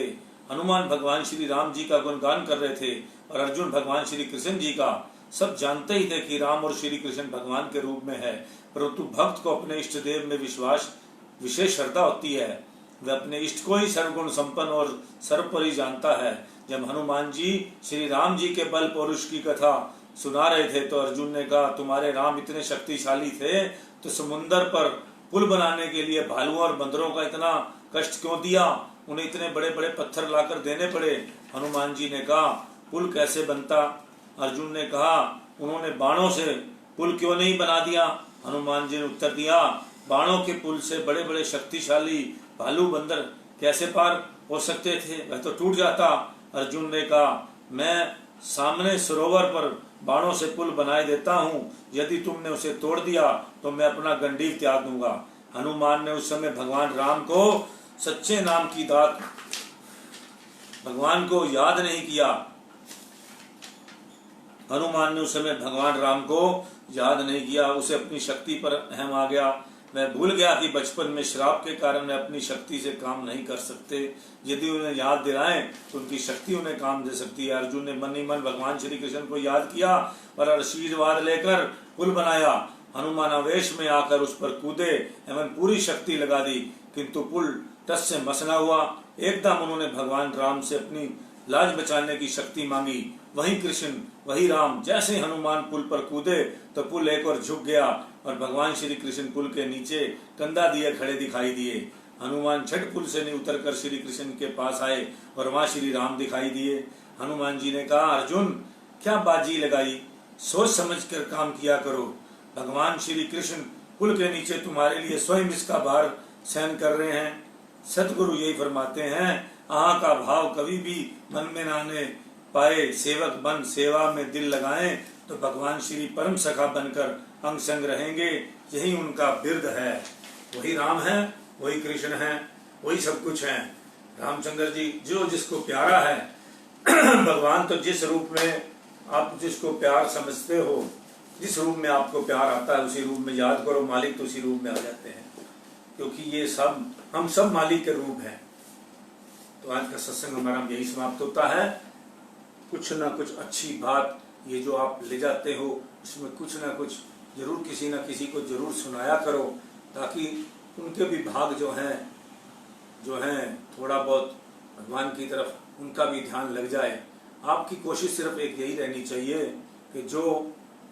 हनुमान भगवान श्री राम जी का गुणगान कर रहे थे और अर्जुन भगवान श्री कृष्ण जी का। सब जानते ही थे कि राम और श्री कृष्ण भगवान के रूप में है, परंतु भक्त को अपने इष्ट देव में विशेष श्रद्धा होती है। वह अपने इष्ट को ही सर्वगुण संपन्न और सर्वोपरि जानता है। जब हनुमान जी श्री राम जी के बल पौरुष की कथा सुना रहे थे तो अर्जुन ने कहा तुम्हारे राम इतने शक्तिशाली थे तो समुन्दर पर पुल बनाने के लिए भालुओं और बंदरों का इतना कष्ट क्यों दिया, उन्हें इतने बड़े बड़े पत्थर लाकर देने पड़े। हनुमान जी ने कहा पुल कैसे बनता। अर्जुन ने कहा उन्होंने बाणों से पुल क्यों नहीं बना दिया। हनुमान जी ने उत्तर दिया बाणों के पुल से बड़े बड़े शक्तिशाली भालू बंदर कैसे पार हो सकते थे, वह तो टूट जाता। अर्जुन ने कहा मैं सामने सरोवर पर बाणों से पुल बनाए देता हूँ, यदि तुमने उसे तोड़ दिया तो मैं अपना गंडीव त्याग दूंगा। हनुमान ने उस समय भगवान राम को सच्चे नाम की दात भगवान को याद नहीं किया। हनुमान ने उस समय भगवान राम को याद नहीं किया, उसे अपनी शक्ति पर अहम आ गया। मैं भूल गया कि बचपन में श्राप के कारण वे अपनी शक्ति से काम नहीं कर सकते, यदि उन्हें याद दिलाएं तो उनकी शक्ति उन्हें काम दे सकती है। अर्जुन ने मन ही मन भगवान श्री कृष्ण को याद किया और आशीर्वाद लेकर पुल बनाया। हनुमान आवेश में आकर उस पर कूदे एवं पूरी शक्ति लगा दी, किंतु पुल टस से मस न हुआ। एकदम उन्होंने भगवान राम से अपनी लाज बचाने की शक्ति मांगी। वही कृष्ण वही राम, जैसे हनुमान पुल पर कूदे तो पुल एक और झुक गया और भगवान श्री कृष्ण पुल के नीचे कंधा दिए खड़े दिखाई दिए। हनुमान झट पुल से नहीं उतरकर श्री कृष्ण के पास आए और वहां श्री राम दिखाई दिए। हनुमान जी ने कहा अर्जुन क्या बाजी लगाई, सोच समझ कर काम किया करो। भगवान श्री कृष्ण पुल के नीचे तुम्हारे लिए स्वयं इसका भार सहन कर रहे हैं। सतगुरु यही फरमाते हैं आहा का भाव कभी भी मन में न आने पाए, सेवक बन सेवा में दिल लगाएं तो भगवान श्री परम सखा बनकर अंग संग रहेंगे। यही उनका बिरद है। वही राम है, वही कृष्ण है, वही सब कुछ है। रामचंद्र जी जो जिसको प्यारा है भगवान तो जिस रूप में आप जिसको प्यार समझते हो, जिस रूप में आपको प्यार आता है उसी रूप में याद करो, मालिक तो उसी रूप में आ जाते हैं, क्योंकि ये सब हम सब मालिक के रूप हैं। तो आज का सत्संग हमारा यही समाप्त होता है। कुछ ना कुछ अच्छी बात ये जो आप ले जाते हो उसमें कुछ ना कुछ जरूर किसी ना किसी को जरूर सुनाया करो, ताकि उनके भी भाग जो हैं थोड़ा बहुत भगवान की तरफ उनका भी ध्यान लग जाए। आपकी कोशिश सिर्फ एक यही रहनी चाहिए कि जो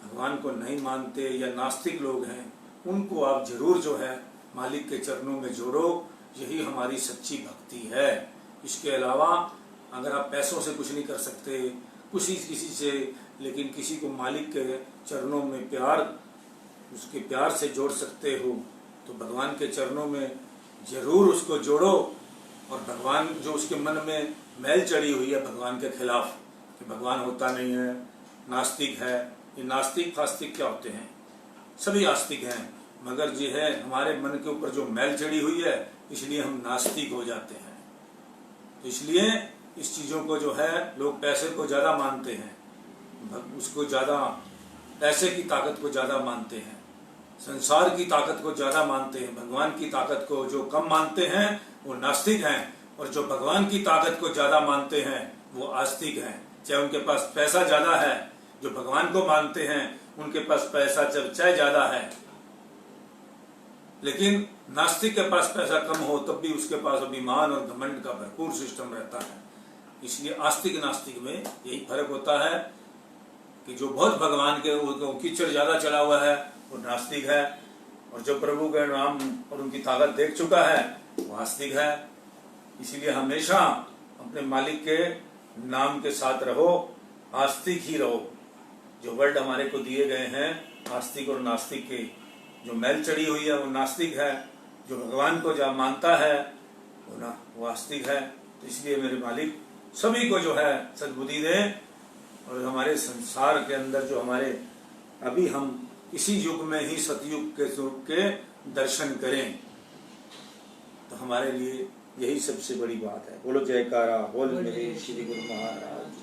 भगवान को नहीं मानते या नास्तिक लोग हैं उनको आप जरूर जो है मालिक के चरणों में जोड़ो। यही हमारी सच्ची भक्ति है। इसके अलावा अगर आप पैसों से कुछ नहीं कर सकते, किसी से, लेकिन किसी को मालिक के चरणों में प्यार, उसके प्यार से जोड़ सकते हो तो भगवान के चरणों में जरूर उसको जोड़ो। और भगवान जो उसके मन में मैल चढ़ी हुई है भगवान के खिलाफ कि भगवान होता नहीं है, नास्तिक है, ये नास्तिक फास्तिक क्या होते हैं, सभी आस्तिक हैं, मगर ये है हमारे मन के ऊपर जो मैल चढ़ी हुई है इसलिए हम नास्तिक हो जाते हैं। तो इसलिए इस चीजों को जो है लोग पैसे को ज्यादा मानते हैं, उसको ज्यादा पैसे की ताकत को ज्यादा मानते हैं, संसार की ताकत को ज्यादा मानते हैं। भगवान की ताकत को जो कम मानते हैं वो नास्तिक हैं, और जो भगवान की ताकत को ज्यादा मानते हैं वो आस्तिक हैं। चाहे उनके पास पैसा ज्यादा है, जो भगवान को मानते हैं उनके पास पैसा चाहे ज्यादा है, लेकिन नास्तिक के पास पैसा कम हो तब भी उसके पास अभिमान और घमंड का भरपूर सिस्टम रहता है। इसलिए आस्तिक नास्तिक में यही फर्क होता है कि जो बहुत भगवान के कीचड़ ज्यादा चढ़ा हुआ है वो नास्तिक है, और जो प्रभु के नाम और उनकी ताकत देख चुका है वो आस्तिक है। इसीलिए हमेशा अपने मालिक के नाम के साथ रहो, आस्तिक ही रहो। जो वर्ड हमारे को दिए गए हैं आस्तिक और नास्तिक के, जो मैल चढ़ी हुई है वो नास्तिक है, जो भगवान को जहाँ मानता है वो आस्तिक है। तो इसलिए मेरे मालिक सभी को जो है सद्बुद्धि दे, और हमारे संसार के अंदर जो हमारे अभी हम इसी युग में ही सतयुग के स्वरूप के दर्शन करें, तो हमारे लिए यही सबसे बड़ी बात है। बोलो जयकारा, बोल मेरे श्री गुरु महाराज।